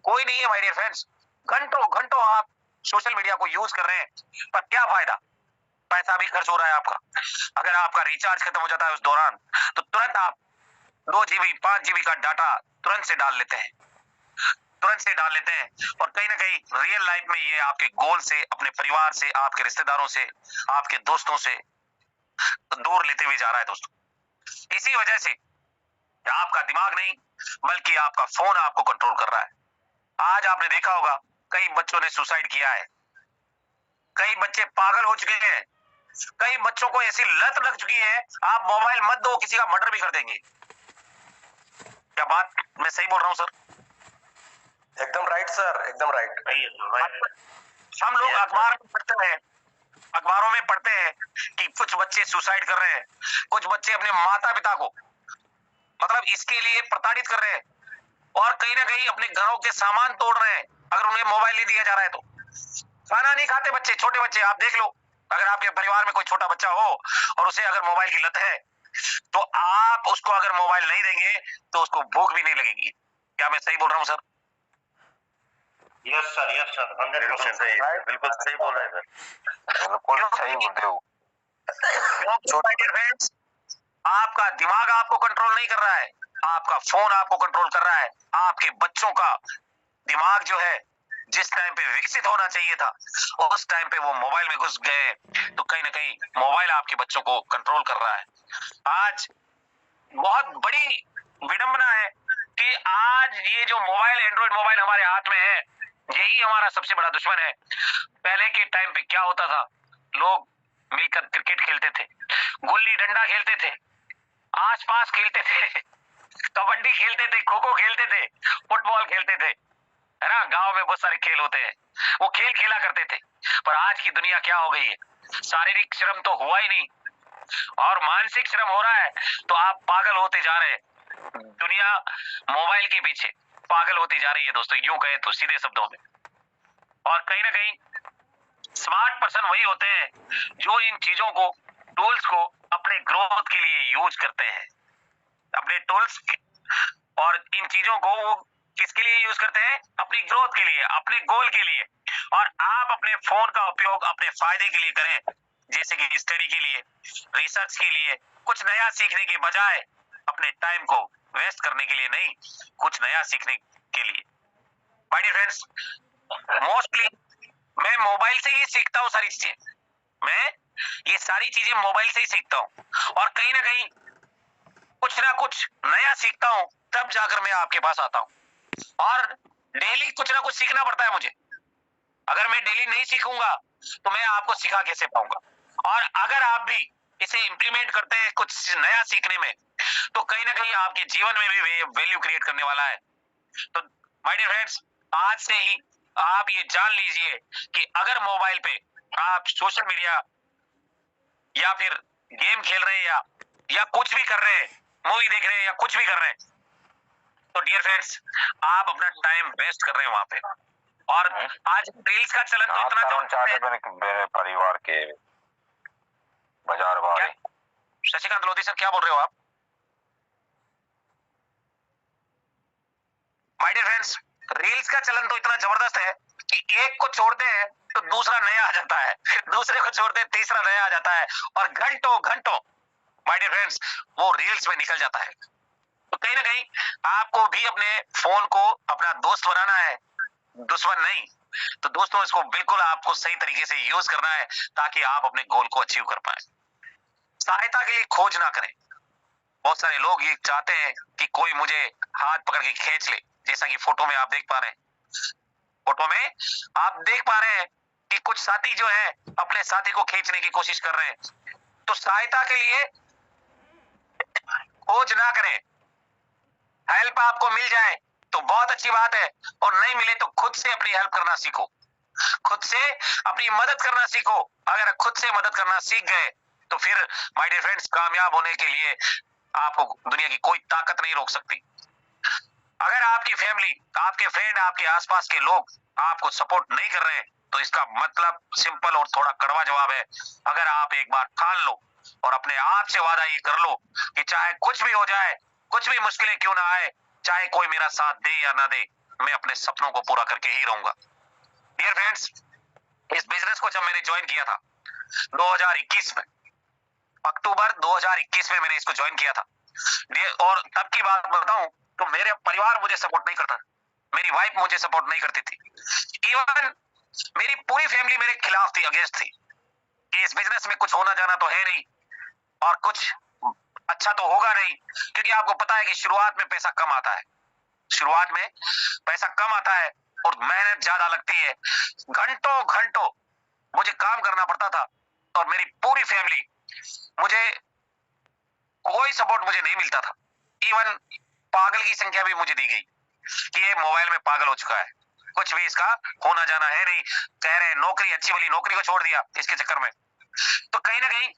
कोई नहीं है माय डियर फ्रेंड्स। घंटों घंटों आप सोशल मीडिया को यूज कर रहे हैं, पर क्या फायदा? पैसा भी खर्च हो रहा है आपका। अगर आपका रिचार्ज खत्म हो जाता है उस दौरान, तो तुरंत आप 2 GB 5 GB का डाटा तुरंत से डाल लेते हैं, तुरंत से डाल लेते हैं। और कहीं ना कहीं रियल लाइफ में ये आपके गोल से, अपने परिवार से, आपके रिश्तेदारों से, आपके दोस्तों से दूर लेते हुए जा रहा है दोस्तों। इसी वजह से आपका दिमाग नहीं बल्कि आपका फोन आपको कंट्रोल कर रहा है। आज आपने देखा होगा कई बच्चों ने सुसाइड किया है, कई बच्चे पागल हो चुके हैं, कई बच्चों को ऐसी लत लग चुकी है, आप मोबाइल मत दो किसी का मर्डर भी कर देंगे। क्या बात मैं सही बोल रहा हूं सर? एकदम राइट सर, एकदम राइट। हम लोग अखबार में पढ़ते हैं, अखबारों में पढ़ते हैं कि कुछ बच्चे सुसाइड कर रहे हैं, कुछ बच्चे अपने माता पिता को मतलब इसके लिए प्रताड़ित कर रहे हैं, और कहीं ना कहीं अपने घरों के सामान तोड़ रहे हैं अगर उन्हें मोबाइल नहीं दिया जा रहा है तो। खाना नहीं खाते बच्चे, छोटे बच्चे, आप देख लो, अगर आपके परिवार में कोई छोटा बच्चा हो और उसे अगर मोबाइल की लत है तो आप उसको अगर मोबाइल नहीं देंगे तो उसको भूख भी नहीं लगेगी। क्या मैं सही बोल रहा हूँ सर? यस सर, 100% सही है, बिल्कुल सही बोल रहे हैं सर, बिल्कुल सही बोल रहे हो। फ्रेंड्स, आपका दिमाग आपको कंट्रोल नहीं कर रहा है, आपका फोन आपको कंट्रोल कर रहा है। आपके बच्चों का दिमाग जो है जिस टाइम पे विकसित होना चाहिए था उस टाइम पे वो मोबाइल में घुस गए, तो कहीं ना कहीं मोबाइल आपके बच्चों को कंट्रोल कर रहा है। आज बहुत बड़ी विडंबना है कि आज ये जो मोबाइल, एंड्रॉइड मोबाइल हमारे हाथ में है, यही हमारा सबसे बड़ा दुश्मन है। पहले के टाइम पे क्या होता था, लोग मिलकर क्रिकेट खेलते थे, गुल्ली डंडा खेलते थे, आस पास खेलते थे, कबड्डी खेलते थे, खो खो खेलते थे, फुटबॉल खेलते थे, है ना। गांव में बहुत सारे खेल होते हैं, वो खेल खेला करते थे। पर आज की दुनिया क्या हो गई है, शारीरिक श्रम तो हुआ ही नहीं और मानसिक श्रम हो रहा है, तो आप पागल होते जा रहे हैं। दुनिया मोबाइल के पीछे पागल होती जा रही है दोस्तों, यूं कहे तो सीधे शब्दों में। और कहीं ना कहीं स्मार्ट पर्सन वही होते हैं जो इन चीजों को, टूल्स को अपने ग्रोथ के लिए यूज करते हैं, अपने टूल्स और इन चीजों को वो किसके लिए यूज करते हैं, अपनी ग्रोथ के लिए, अपने गोल के लिए। और आप अपने फोन का उपयोग अपने फायदे के लिए करें, जैसे कि स्टडी के लिए, रिसर्च के लिए, कुछ नया सीखने के बजाय अपने टाइम को वेस्ट करने के लिए नहीं, कुछ नया सीखने के लिए। माय डियर फ्रेंड्स, मोस्टली मैं मोबाइल से ही सीखता हूँ सारी चीजें, मैं ये सारी चीजें मोबाइल से ही सीखता हूँ, और कहीं ना कहीं कुछ ना कुछ नया सीखता हूँ, तब जाकर मैं आपके पास आता हूँ। और डेली कुछ ना कुछ सीखना पड़ता है मुझे, अगर मैं डेली नहीं सीखूंगा तो मैं आपको सिखा कैसे पाऊंगा। और अगर आप भी इसे इंप्लीमेंट करते हैं कुछ नया सीखने में, तो कहीं ना कहीं आपके जीवन में भी वैल्यू क्रिएट करने वाला है। तो माय डियर फ्रेंड्स, आज से ही आप ये जान लीजिए कि अगर मोबाइल पे आप सोशल मीडिया या फिर गेम खेल रहे हैं या कुछ भी कर रहे हैं, मूवी देख रहे हैं या कुछ भी कर रहे हैं, तो डियर फ्रेंड्स आप अपना टाइम वेस्ट कर रहे हैं वहां पे। और आज रील्स का चलन तो इतना मेरे परिवार के बाजार वाले। शशिकांत लोधी सर, क्या बोल रहे हो आप? माय डियर फ्रेंड्स, रील्स का चलन तो इतना जबरदस्त है कि एक को छोड़ते हैं तो दूसरा नया आ जाता है, फिर दूसरे को छोड़ते हैं तीसरा नया आ जाता है, और घंटों घंटों माय डियर फ्रेंड्स वो रील्स में निकल जाता है। तो कहीं ना कहीं आपको भी अपने फोन को अपना दोस्त बनाना है, दुश्मन नहीं। तो दोस्तों, इसको बिल्कुल आपको सही तरीके से यूज करना है ताकि आप अपने गोल को अचीव कर पाए। सहायता के लिए खोज ना करें। बहुत सारे लोग ये चाहते हैं कि कोई मुझे हाथ पकड़ के खींच ले, जैसा कि फोटो में आप देख पा रहे हैं, फोटो में आप देख पा रहे हैं कि कुछ साथी जो है अपने साथी को खींचने की कोशिश कर रहे हैं। तो सहायता के लिए खोज ना करें, हेल्प आपको मिल जाए तो बहुत अच्छी बात है, और नहीं मिले तो खुद से अपनी हेल्प करना सीखो, खुद से अपनी मदद करना सीखो। अगर खुद से मदद करना सीख गए तो फिर माय डियर फ्रेंड्स, कामयाब होने के लिए आपको दुनिया की कोई ताकत नहीं रोक सकती। अगर आपकी फैमिली, आपके फ्रेंड, आपके आसपास के लोग आपको सपोर्ट नहीं कर रहे हैं, तो इसका मतलब सिंपल और थोड़ा कड़वा जवाब है, अगर आप एक बार ठान लो और अपने आप से वादा ये कर लो कि चाहे कुछ भी हो जाए, कुछ भी मुश्किलें क्यों ना आए, चाहे कोई मेरा साथ दे या ना दे, मैं अपने सपनों को पूरा करके ही रहूंगा। डियर फ्रेंड्स, इस बिजनेस को जब मैंने ज्वाइन किया था 2021 में, अक्टूबर 2021 में मैंने इसको ज्वाइन किया था, और तब की बात बताऊं तो मेरे परिवार मुझे सपोर्ट नहीं करता, मेरी वाइफ मुझे सपोर्ट नहीं करती थी, इवन मेरी पूरी फैमिली मेरे खिलाफ थी, अगेंस्ट थी कि इस बिजनेस में कुछ होना जाना तो है नहीं और कुछ अच्छा तो होगा नहीं, क्योंकि आपको पता है कि शुरुआत में पैसा कम आता है, शुरुआत में पैसा कम आता है और मेहनत ज्यादा लगती है, घंटों घंटों मुझे काम करना पड़ता था और मेरी पूरी फैमिली, मुझे कोई सपोर्ट मुझे नहीं मिलता था। इवन पागल की संख्या भी मुझे दी गई कि ये मोबाइल में पागल हो चुका है, कुछ भी इसका होना जाना है नहीं, कह रहे हैं नौकरी, अच्छी वाली नौकरी को छोड़ दिया इसके चक्कर में। तो कहीं ना कहीं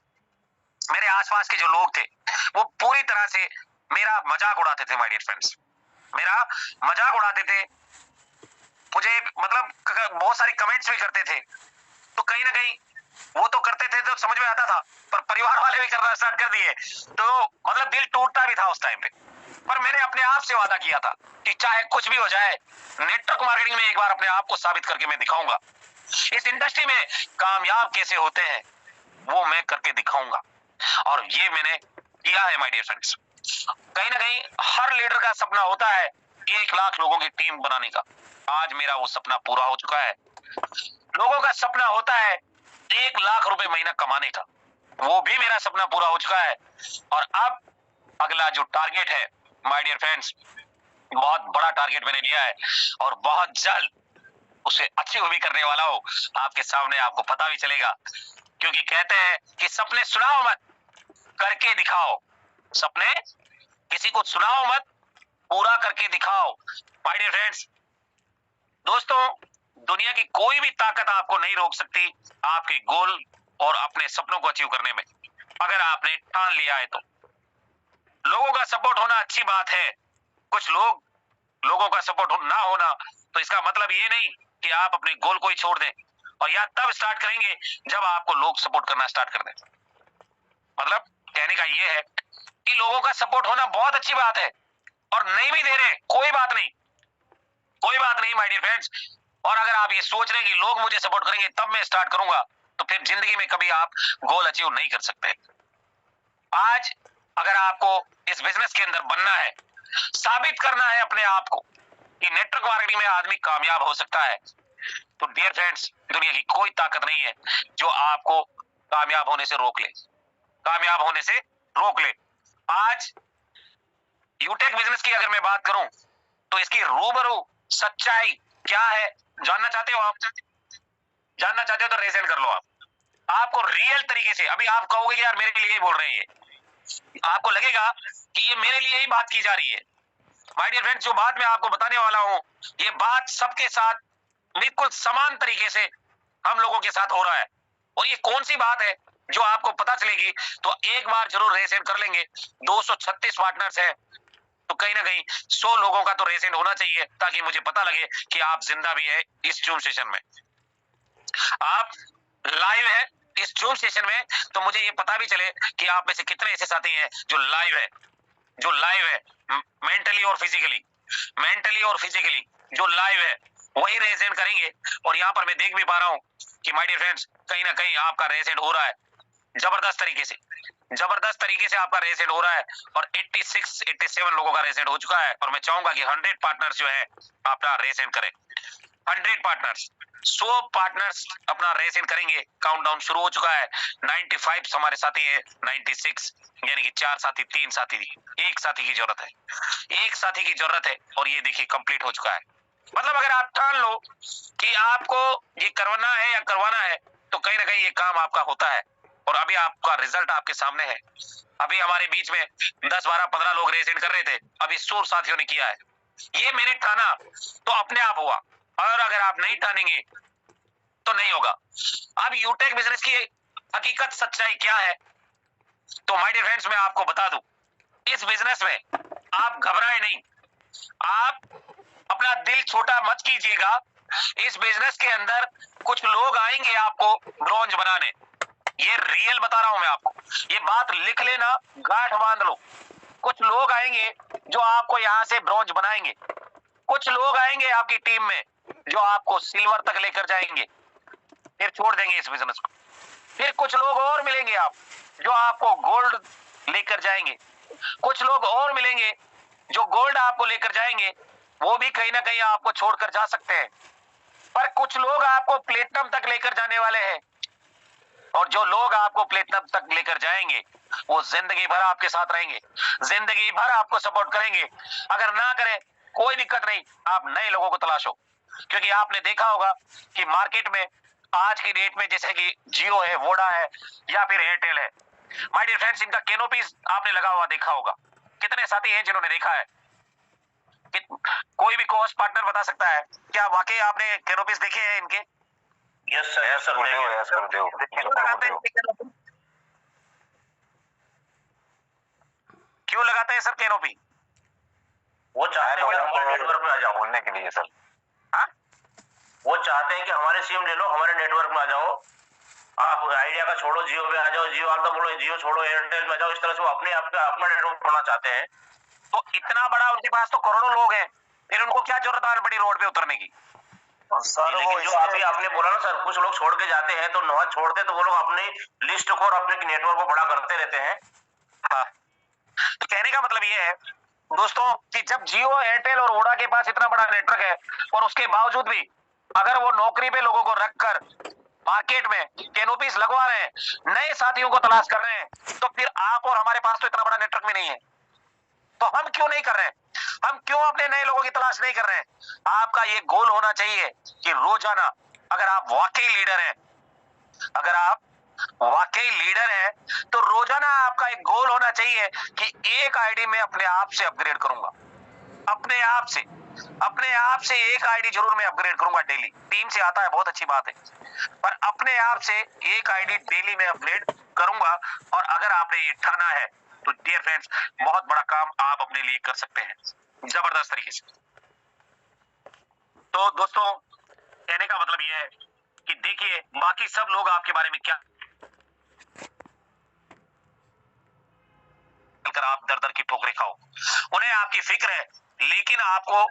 मेरे आसपास के जो लोग थे वो पूरी तरह से मेरा मजाक उड़ाते थे, माय डियर फ्रेंड्स, मेरा मजाक उड़ाते थे, मुझे मतलब बहुत सारे कमेंट्स भी करते थे। तो कहीं ना कहीं वो तो करते थे तो समझ में आता था, पर परिवार वाले भी करना स्टार्ट कर दिए तो मतलब दिल टूटता भी था उस टाइम पे। पर मैंने अपने आप से वादा किया था कि चाहे कुछ भी हो जाए, नेटवर्क मार्केटिंग में एक बार अपने आप को साबित करके मैं दिखाऊंगा, इस इंडस्ट्री में कामयाब कैसे होते हैं वो मैं करके दिखाऊंगा। और ये मैंने किया है माय डियर फ्रेंड्स। कहीं ना कहीं हर लीडर का सपना होता है 1 लाख लोगों की टीम बनाने का, आज मेरा वो सपना पूरा हो चुका है। लोगों का सपना होता है 1 लाख रुपए महीना कमाने का, वो भी मेरा सपना पूरा हो चुका है। और अब अगला जो टारगेट है माय डियर फ्रेंड्स, बहुत बड़ा टारगेट मैंने लिया है और बहुत जल्द उसे अचीव भी करने वाला हूं, आपके सामने आपको पता भी चलेगा, क्योंकि कहते हैं कि सपने सुनाओ मत, करके दिखाओ। सपने किसी को सुनाओ मत, पूरा करके दिखाओ। माय डियर फ्रेंड्स, दोस्तों, दुनिया की कोई भी ताकत आपको नहीं रोक सकती आपके गोल और अपने सपनों को अचीव करने में, अगर आपने ठान लिया है तो। लोगों का सपोर्ट होना अच्छी बात है, कुछ लोगों का सपोर्ट ना होना तो इसका मतलब ये नहीं कि आप अपने गोल को ही छोड़ दें, और या तब स्टार्ट करेंगे जब आपको लोग सपोर्ट करना स्टार्ट कर दें। मतलब कहने का ये है कि लोगों का सपोर्ट होना बहुत अच्छी बात है, और नहीं भी दे रहे कोई बात नहीं, कोई बात नहीं माय डियर फ्रेंड्स। और अगर आप ये सोच रहे हैं कि लोग मुझे सपोर्ट करेंगे तब मैं स्टार्ट करूंगा, तो फिर जिंदगी में कभी आप गोल अचीव नहीं कर सकते। आज अगर आपको इस बिजनेस के अंदर बनना है, साबित करना है अपने आप को कि नेटवर्क मार्केटिंग में आदमी कामयाब हो सकता है, तो डियर फ्रेंड्स, दुनिया की कोई ताकत नहीं है जो आपको कामयाब होने से रोक ले, कामयाब होने से रोक ले। आज यूटेक बिजनेस की अगर मैं बात करूं तो इसकी रूबरू सच्चाई क्या है जानना चाहते हो आप? जानना चाहते हो तो रेज हैंड कर लो। आपको रियल तरीके से, अभी आप कहोगे कि यार मेरे लिए ही बोल रहे हैं, आपको लगेगा कि ये मेरे लिए ही बात की जा रही है। माय डियर फ्रेंड्स, जो बात मैं आपको बताने वाला हूं, ये बात सबके साथ बिल्कुल समान तरीके से हम लोगों के साथ हो रहा है। और ये कौन सी बात है जो आपको पता चलेगी तो एक बार जरूर रेस एंड कर लेंगे। 236 पार्टनर्स है, तो कहीं ना कहीं 100 लोगों का तो रेस एंड होना चाहिए, ताकि मुझे पता लगे कि आप जिंदा भी है इस जूम सेशन में, आप लाइव है इस जूम सेशन में। तो मुझे ये पता भी चले कि आप में से कितने ऐसे साथी हैं जो लाइव है, जो लाइव है मेंटली और फिजिकली जो लाइव है, वही रेजेंट करेंगे। और यहाँ पर मैं देख भी पा रहा हूँ कि माय डियर फ्रेंड्स, कहीं ना कहीं आपका रेजेंट हो रहा है जबरदस्त तरीके से आपका रेजेंट हो रहा है, और 86-87 लोगों का रेजेंट हो चुका है। और मैं चाहूंगा कि 100 पार्टनर्स जो है अपना रेजेंट करें, 100 पार्टनर्स, 100 पार्टनर्स अपना रेस इन करेंगे। काउंटडाउन शुरू हो चुका है। 95 हमारे साथी है, 96 यानी कि 4 साथी, 3 साथी, एक साथी की जरूरत है, एक साथी की जरूरत है। और ये देखिए कंप्लीट हो चुका है। मतलब अगर आप ठान लो कि आपको ये करवाना है या करवाना है, तो कहीं ना कहीं ये काम आपका होता है। और अभी आपका रिजल्ट आपके सामने है। अभी हमारे बीच में 10, 12, 15 लोग रेस इन कर रहे थे, अभी 100 साथियों ने किया है। ये मैंने ठाना तो अपने आप हुआ, और अगर आप नहीं ठानेंगे तो नहीं होगा। अब यूटेक बिजनेस की हकीकत सच्चाई क्या है, तो माय डियर फ्रेंड्स, मैं आपको बता दूं, इस बिजनेस में आप घबराए नहीं, आप अपना दिल छोटा मत कीजिएगा। इस बिजनेस के अंदर कुछ लोग आएंगे आपको ब्रॉन्ज बनाने, ये रियल बता रहा हूं मैं आपको, ये बात लिख लेना, गांठ बांध लो। कुछ लोग आएंगे जो आपको यहां से ब्रॉन्ज बनाएंगे, कुछ लोग आएंगे आपकी टीम में जो आपको सिल्वर तक लेकर जाएंगे, फिर छोड़ देंगे इस बिजनेस को। फिर कुछ लोग और मिलेंगे आप जो आपको गोल्ड लेकर जाएंगे, कुछ लोग और मिलेंगे जो गोल्ड आपको लेकर जाएंगे, वो भी कहीं ना कहीं आपको छोड़कर जा सकते हैं, पर कुछ लोग आपको प्लेटिनम तक लेकर जाने वाले हैं, और जो लोग आपको प्लेटिनम तक लेकर जाएंगे वो जिंदगी भर आपके साथ रहेंगे, जिंदगी भर आपको सपोर्ट करेंगे। अगर ना करें कोई दिक्कत नहीं, आप नए लोगों को तलाशो, क्योंकि आपने देखा होगा कि मार्केट में आज की डेट में जैसे कि जियो है, वोडा है या फिर एयरटेल है, माय डियर फ्रेंड्स, इनका कैनोपीज आपने लगा हुआ देखा होगा। कितने साथी हैं जिन्होंने देखा है? कोई भी कोस्ट पार्टनर बता सकता है क्या वाकई आपने कैनोपीज देखे हैं इनके? यस सर गुरुदेव। क्यों लगाते हैं सर कैनोपी? वो चाहते हैं कि हमारे नेटवर्क में आ जाओ बोलने के लिए सर। हाँ, वो चाहते हैं कि हमारे सिम ले लो, हमारे नेटवर्क में आ जाओ, आप आइडिया का छोड़ो, जियो में आ जाओ, जियो वाला तो बोलो जियो छोड़ो, एयरटेल में आ जाओ। इस तरह से वो अपने आप का अपना नेटवर्क बनाना चाहते हैं। तो इतना बड़ा उनके पास तो करोड़ों लोग हैं, फिर उनको क्या जरूरत आने पड़ी रोड पे उतरने की? सर लेकिन जो आपने बोला ना सर, कुछ लोग छोड़ के जाते हैं, तो नवा छोड़ते तो वो लोग अपनी लिस्ट को और अपने नेटवर्क को बड़ा करते रहते हैं। हाँ, तो कहने का मतलब ये है दोस्तों कि जब जियो, एयरटेल और वोडा के पास इतना बड़ा नेटवर्क है और उसके बावजूद भी अगर वो नौकरी पे लोगों को रखकर मार्केट में कैनोपीज लगवा रहे हैं, नए साथियों को तलाश कर रहे हैं, तो फिर आप और हमारे पास तो इतना बड़ा नेटवर्क भी नहीं है, तो हम क्यों नहीं कर रहे हैं? हम क्यों अपने नए लोगों की तलाश नहीं कर रहे हैं? आपका ये गोल होना चाहिए कि रोजाना, अगर आप वाकई लीडर हैं, अगर आप वाकई लीडर है तो रोजाना आपका एक गोल होना चाहिए कि एक आईडी में अपने आप से अपग्रेड करूंगा, अपने आप से एक आईडी जरूर मैं अपग्रेड करूंगा डेली। टीम से आता है बहुत अच्छी बात है, पर अपने आप से एक आईडी डेली में अपग्रेड करूंगा। और अगर आपने ये ठाना है तो डियर फ्रेंड्स, बहुत बड़ा काम आप अपने लिए कर सकते हैं जबरदस्त तरीके से। तो दोस्तों कहने का मतलब यह है कि देखिए बाकी सब लोग आपके बारे में क्या कर आप दर दर की ठोकरें खाओ, उन्हें आपकी फिक्र है, लेकिन आपको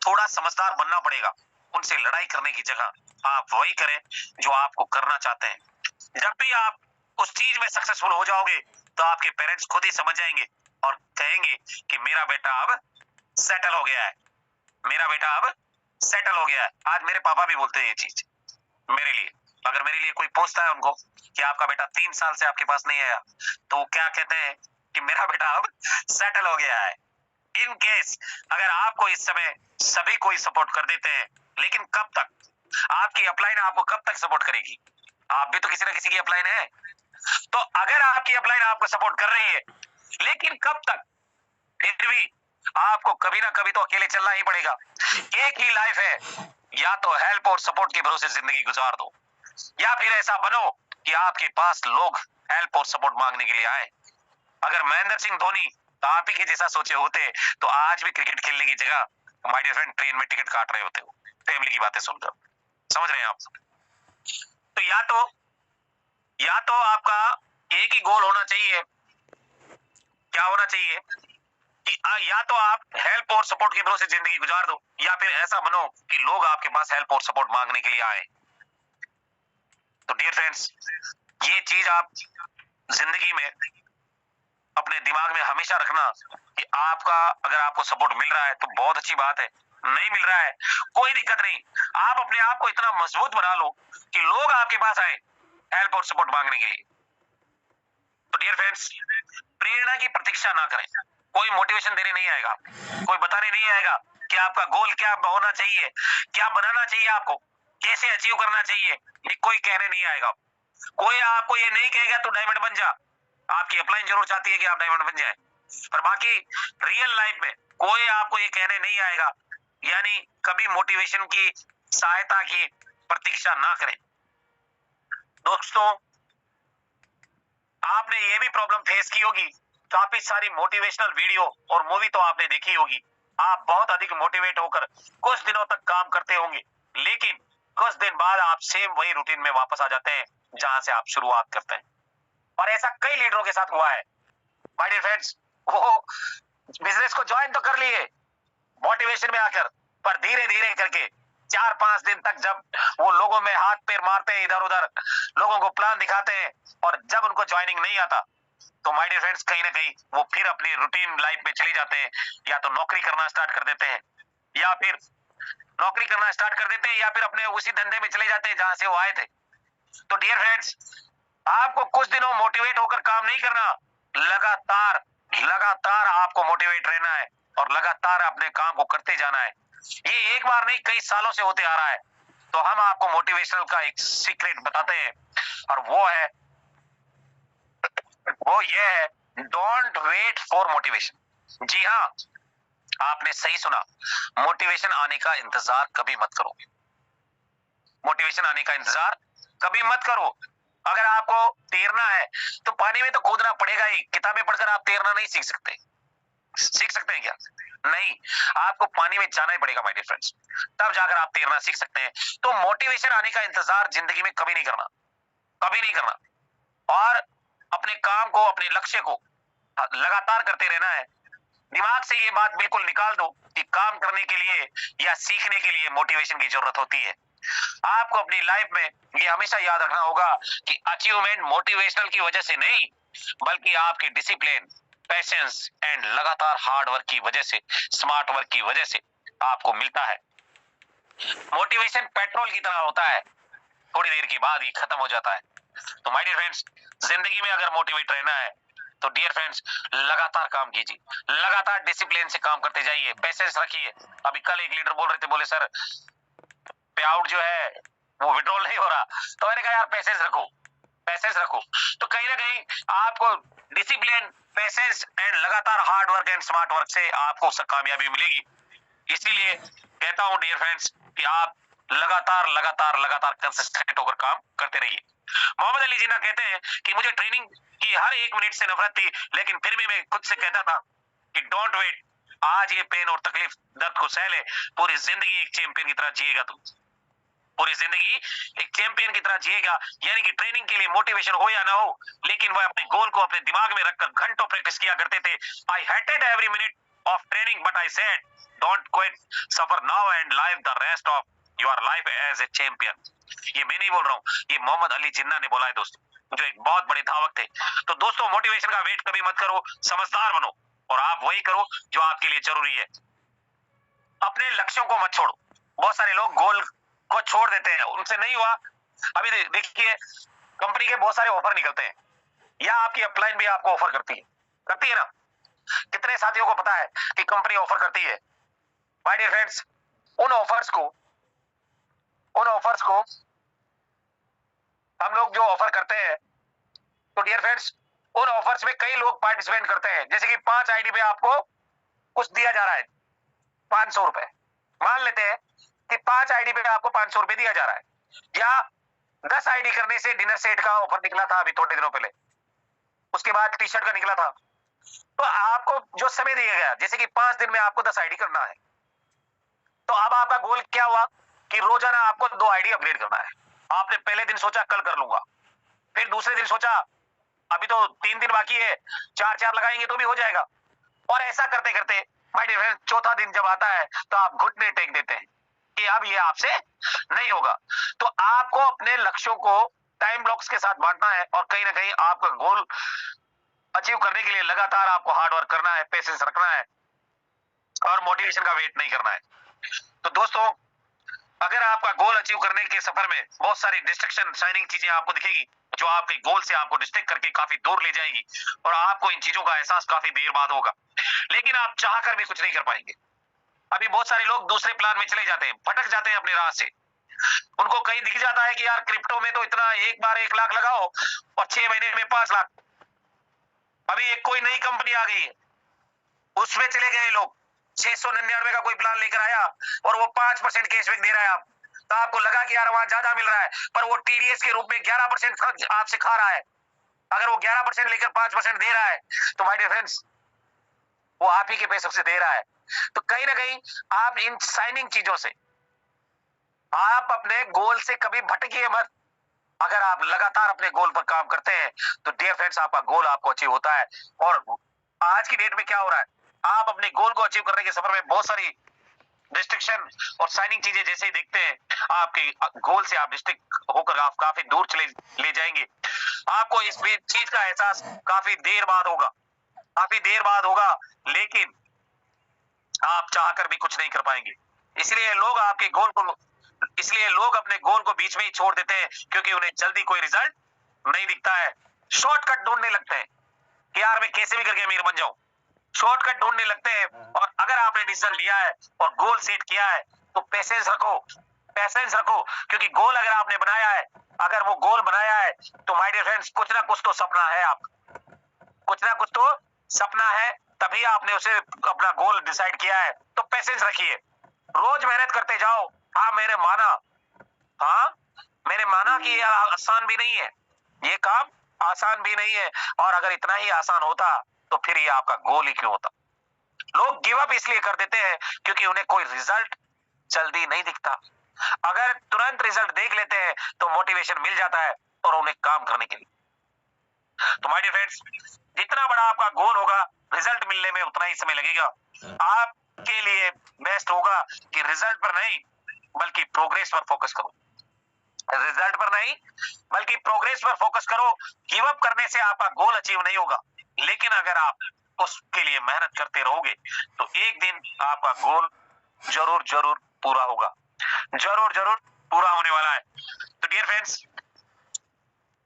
थोड़ा समझदार बनना पड़ेगा। उनसे लड़ाई करने की जगह आप वही करें जो आपको करना चाहते हैं। जब भी आप उस चीज में सक्सेसफुल हो जाओगे तो आपके पेरेंट्स खुद ही समझ जाएंगे और कहेंगे कि मेरा बेटा अब सेटल हो गया है, मेरा बेटा अब सेटल हो गया है। आज मेरे पापा भी बोलते हैं ये चीज मेरे लिए। अगर मेरे लिए कोई पूछता है उनको कि आपका बेटा 3 साल से आपके पास नहीं आया, तो वो क्या कहते हैं कि मेरा बेटा अब सेटल हो गया है। इन केस अगर आपको इस समय सभी कोई सपोर्ट कर देते हैं, लेकिन कब तक? आपकी अपलाइन आपको कब तक सपोर्ट करेगी? आप भी तो किसी ना किसी की अपलाइन है। तो अगर आपकी अपलाइन आपको सपोर्ट कर रही है, लेकिन कब तक? फिर भी आपको कभी ना कभी तो अकेले चलना ही पड़ेगा। एक ही लाइफ है, या तो हेल्प और सपोर्ट के भरोसे जिंदगी गुजार दो, या फिर ऐसा बनो कि आपके पास लोग हेल्प और सपोर्ट मांगने के लिए आए। अगर महेंद्र सिंह धोनी आप ही के जैसा सोचे होते तो आज भी क्रिकेट खेलने की जगह माय डियर फ्रेंड ट्रेन में टिकट काट रहे होते हो फैमिली की बातें सुनकर। समझ रहे हैं आप? तो या तो आपका एक ही गोल होना चाहिए, क्या होना चाहिए कि या तो आप हेल्प और सपोर्ट के भरोसे जिंदगी गुजार दो, या फिर ऐसा बनो कि लोग आपके पास हेल्प और सपोर्ट मांगने के लिए आए। तो डियर फ्रेंड्स, ये चीज आप जिंदगी में अपने दिमाग में हमेशा रखना कि आपका अगर आपको सपोर्ट मिल रहा है तो बहुत अच्छी बात है, नहीं मिल रहा है कोई दिक्कत नहीं। आप अपने आप को इतना मजबूत बना लो कि लोग आपके पास आए हेल्प और सपोर्ट मांगने के लिए। तो डियर फ्रेंड्स, प्रेरणा की प्रतीक्षा ना करें। कोई मोटिवेशन देने नहीं आएगा, कोई बताने नहीं आएगा कि आपका गोल क्या होना चाहिए, क्या बनाना चाहिए, आपको कैसे अचीव करना चाहिए, ये कोई कहने नहीं आएगा। कोई आपको ये नहीं कहेगा तू डायमंड बन जा। आपकी अपलाइन जरूर चाहती है कि आप डायमंड बन जाए, पर बाकी रियल लाइफ में कोई आपको ये कहने नहीं आएगा। यानी कभी मोटिवेशन की सहायता की प्रतीक्षा ना करें। दोस्तों, आपने ये भी प्रॉब्लम फेस की होगी, काफी सारी मोटिवेशनल वीडियो और मूवी तो आपने देखी होगी। आप बहुत अधिक मोटिवेट होकर कुछ दिनों तक काम करते होंगे, लेकिन कुछ दिन बाद आप सेम वही रूटीन में वापस आ जाते हैं जहां से आप शुरुआत करते हैं। और ऐसा कई लीडरों के साथ हुआ है माय डियर फ्रेंड्स। वो बिजनेस को ज्वाइन तो कर लिए मोटिवेशन में आकर, पर धीरे धीरे करके 4-5 दिन तक जब वो लोगों में हाथ पैर मारते हैं, इधर उधर लोगों को प्लान दिखाते हैं, और जब उनको ज्वाइनिंग नहीं आता तो माय डियर फ्रेंड्स कहीं ना कहीं वो फिर अपनी रूटीन लाइफ में चले जाते हैं, या तो नौकरी करना स्टार्ट कर देते हैं, या फिर नौकरी करना स्टार्ट कर देते हैं, या फिर अपने उसी धंधे में चले जाते हैं जहां से वो आए थे। तो डियर फ्रेंड्स, आपको कुछ दिनों मोटिवेट होकर काम नहीं करना, लगातार लगातार आपको मोटिवेट रहना है और लगातार अपने काम को करते जाना है। ये एक बार नहीं, कई सालों से होते आ रहा है। तो हम आपको मोटिवेशनल का एक सीक्रेट बताते हैं, और वो ये है, डोंट वेट फॉर मोटिवेशन। जी हाँ, आपने सही सुना, मोटिवेशन आने का इंतजार कभी मत करो। मोटिवेशन आने का इंतजार कभी मत करो। अगर आपको तैरना है तो पानी में तो कूदना पड़ेगा ही। किताबें पढ़कर आप तैरना नहीं सीख सकते। सीख सकते हैं क्या? नहीं, आपको पानी में जाना ही पड़ेगा माय डियर फ्रेंड्स, तब जाकर आप तैरना सीख सकते हैं। तो मोटिवेशन आने का इंतजार जिंदगी में कभी नहीं करना, कभी नहीं करना। और अपने काम को, अपने लक्ष्य को लगातार करते रहना है। दिमाग से ये बात बिल्कुल निकाल दो कि काम करने के लिए या सीखने के लिए मोटिवेशन की जरूरत होती है। आपको अपनी लाइफ में ये हमेशा याद रखना होगा कि अचीवमेंट मोटिवेशनल की वजह से नहीं, बल्कि आपके डिसिप्लिन, पैशंस एंड लगातार हार्ड वर्क की वजह से, स्मार्ट वर्क की वजह से आपको मिलता है। मोटिवेशन पेट्रोल की तरह होता है, थोड़ी देर के बाद ही खत्म हो जाता है। तो माय डियर फ्रेंड्स, जिंदगी में अगर मोटिवेट रहना है तो डियर फ्रेंड्स लगातार काम कीजिए, लगातार डिसिप्लिन से काम करते जाइए, पैसेंस रखिए। अभी कल एक लीडर बोल रहे थे, बोले सर पे आउट जो है वो विड्रॉल नहीं हो रहा। तो मैंने कहा यार पैसेंस रखो, पैसेंस रखो। तो कहीं ना कहीं आपको डिसिप्लिन, पैसेंस एंड लगातार hard work and smart work से आपको कामयाबी मिलेगी। इसीलिए कहता हूं डियर फ्रेंड्स कि आप लगातार लगातार लगातार कंसिस्टेंट होकर काम करते रहिए। मोहम्मद अली जिन्ना कहते हैं कि मुझे ट्रेनिंग की हर एक मिनट से नफरत थी, लेकिन फिर भी मैं खुद से कहता था कि डोंट वेट। आज ये पेन और तकलीफ, दर्द को सह ले, पूरी जिंदगी एक चैंपियन की तरह जिएगा तू, पूरी जिंदगी एक चैंपियन की तरह जिएगा। यानी कि ट्रेनिंग के लिए मोटिवेशन हो या ना हो, लेकिन वह अपने गोल को अपने दिमाग में रखकर घंटों प्रैक्टिस किया करते थे। I hated every minute of training but I said don't quit, suffer now and live the rest of your life as a champion. ये मैं नहीं बोल रहा हूँ, ये मोहम्मद अली जिन्ना ने बोला है दोस्तों, जो एक बहुत बड़े धावक थे। तो दोस्तों, मोटिवेशन का वेट कभी मत करो, समझदार बनो और आप वही करो जो आपके लिए जरूरी है। अपने लक्ष्यों को मत छोड़ो। बहुत सारे लोग गोल को छोड़ देते हैं, उनसे नहीं हुआ। अभी देखिए, कंपनी के बहुत सारे ऑफर निकलते हैं, या आपकी अपलाइन भी आपको ऑफर करती है ना। कितने साथियों को पता है कि कंपनी ऑफर करती है? माय डियर फ्रेंड्स, उन ऑफर्स को हम लोग जो ऑफर करते हैं, तो डियर फ्रेंड्स उन ऑफर्स में कई लोग पार्टिसिपेट करते हैं। जैसे कि 5 आईडी पे आपको कुछ दिया जा रहा है, 500 रुपए। मान लेते हैं कि 5 आईडी पे आपको 500 रुपए दिया जा रहा है, या 10 आईडी करने से डिनर सेट का ऑफर निकला था अभी थोड़े दिनों पहले, उसके बाद टी शर्ट का निकला था। तो आपको जो समय दिया गया, जैसे कि 5 दिन में आपको 10 आईडी करना है, तो अब आपका गोल क्या हुआ कि रोजाना आपको 2 आईडी अपग्रेड करना है। आपने पहले दिन सोचा कल कर लूंगा, फिर दूसरे दिन सोचा अभी तो 3 दिन बाकी है, 4 लगाएंगे तो भी हो जाएगा। और ऐसा करते करते माय डियर फ्रेंड, चौथा दिन जब आता है तो आप घुटने टेक देते हैं कि अब ये आपसे नहीं होगा। तो आपको अपने लक्ष्यों को टाइम ब्लॉक्स के साथ बांटना है, और कहीं ना कहीं आपका गोल अचीव करने के लिए लगातार आपको हार्ड वर्क करना है, पेशेंस रखना है, और मोटिवेशन का वेट नहीं करना है। तो दोस्तों, अगर आपका गोल अचीव करने के सफर में बहुत सारी डिस्ट्रक्शन, शाइनिंग चीजें आपको दिखेगी, जो आपके गोल से आपको डिस्ट्रैक्ट करके काफी दूर ले जाएगी, और आपको इन चीजों का एहसास काफी देर बाद होगा, लेकिन आप चाहकर भी कुछ नहीं कर पाएंगे। अभी बहुत सारे लोग दूसरे प्लान में चले जाते हैं, भटक जाते हैं अपने राह से। उनको कहीं दिख जाता है कि यार क्रिप्टो में तो इतना, एक बार 1 लाख लगाओ और 6 महीने में 5 लाख। अभी एक कोई नई कंपनी आ गई है, उसमें चले गए लोग, 699 का कोई प्लान लेकर आया और वो 5% कैशबैक दे रहा है। आप तो आपको लगा कि यार वहां ज्यादा मिल रहा है, पर वो टीडीएस के रूप में 11% आपसे खा रहा है। अगर वो 11% लेकर 5% दे रहा है, तो माय डियर फ्रेंड्स, वो आप ही के पैसों से दे रहा है। तो कहीं ना कहीं आप इन साइनिंग चीजों से, आप अपने गोल से कभी भटकिए मत। अगर आप लगातार अपने गोल पर काम करते हैं तो डियर फ्रेंड्स, आपका गोल आपको अचीव होता है। और आज की डेट में क्या हो रहा है, आप अपने गोल को अचीव करने के सफर में बहुत सारी डिस्ट्रक्शन और साइनिंग चीजें जैसे ही देखते हैं, आपके गोल से आप डिस्ट्रैक्ट होकर आप काफी दूर चले ले जाएंगे। आपको इस चीज का एहसास काफी देर बाद होगा, लेकिन आप चाहकर भी कुछ नहीं कर पाएंगे। इसलिए लोग अपने गोल को बीच में ही छोड़ देते हैं, क्योंकि उन्हें जल्दी कोई रिजल्ट नहीं दिखता है। शॉर्टकट ढूंढने लगते हैं कि यार मैं कैसे भी करके अमीर बन जाऊं, शॉर्टकट ढूंढने लगते हैं। और अगर आपने डिसीजन लिया है और गोल सेट किया है तो पेशेंस रखो, क्योंकि गोल अगर आपने बनाया है, अगर वो गोल बनाया है तो माय डियर फ्रेंड्स कुछ ना कुछ तो सपना है, आपका कुछ ना कुछ तो सपना है, तभी आपने उसे अपना गोल डिसाइड किया है। तो पेशेंस रखिए, रोज मेहनत करते जाओ। मैंने माना कि यह आसान भी नहीं है, ये काम आसान भी नहीं है, और अगर इतना ही आसान होता तो फिर ये आपका गोल ही क्यों होता। लोग गिव अप इसलिए कर देते हैं क्योंकि उन्हें कोई रिजल्ट जल्दी नहीं दिखता। अगर तुरंत रिजल्ट देख लेते हैं तो मोटिवेशन मिल जाता है और उन्हें काम करने के लिए। तो माय डियर फ्रेंड्स, जितना बड़ा आपका गोल होगा, रिजल्ट मिलने में उतना ही समय लगेगा। आपके लिए बेस्ट होगा कि रिजल्ट पर नहीं बल्कि प्रोग्रेस पर फोकस करो। रिजल्ट पर नहीं बल्कि प्रोग्रेस पर फोकस करो। गिव अप करने से आपका गोल अचीव नहीं होगा, लेकिन अगर आप उसके लिए मेहनत करते रहोगे तो एक दिन आपका गोल जरूर पूरा होगा, जरूर पूरा होने वाला है। तो डियर फ्रेंड्स,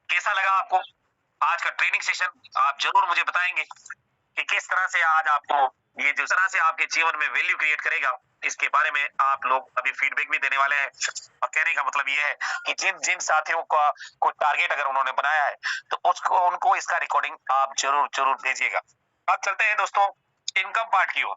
कैसा लगा आपको आज का ट्रेनिंग सेशन? आप जरूर मुझे बताएंगे कि किस तरह से आज आपको ये जिस तरह से आपके जीवन में वैल्यू क्रिएट करेगा। इसके बारे में आप लोग अभी फीडबैक भी देने वाले हैं, और कहने का मतलब ये है कि जिन साथियों का कोई टारगेट अगर उन्होंने बनाया है तो उनको इसका रिकॉर्डिंग आप जरूर भेजिएगा। अब चलते हैं दोस्तों इनकम पार्ट की ओर।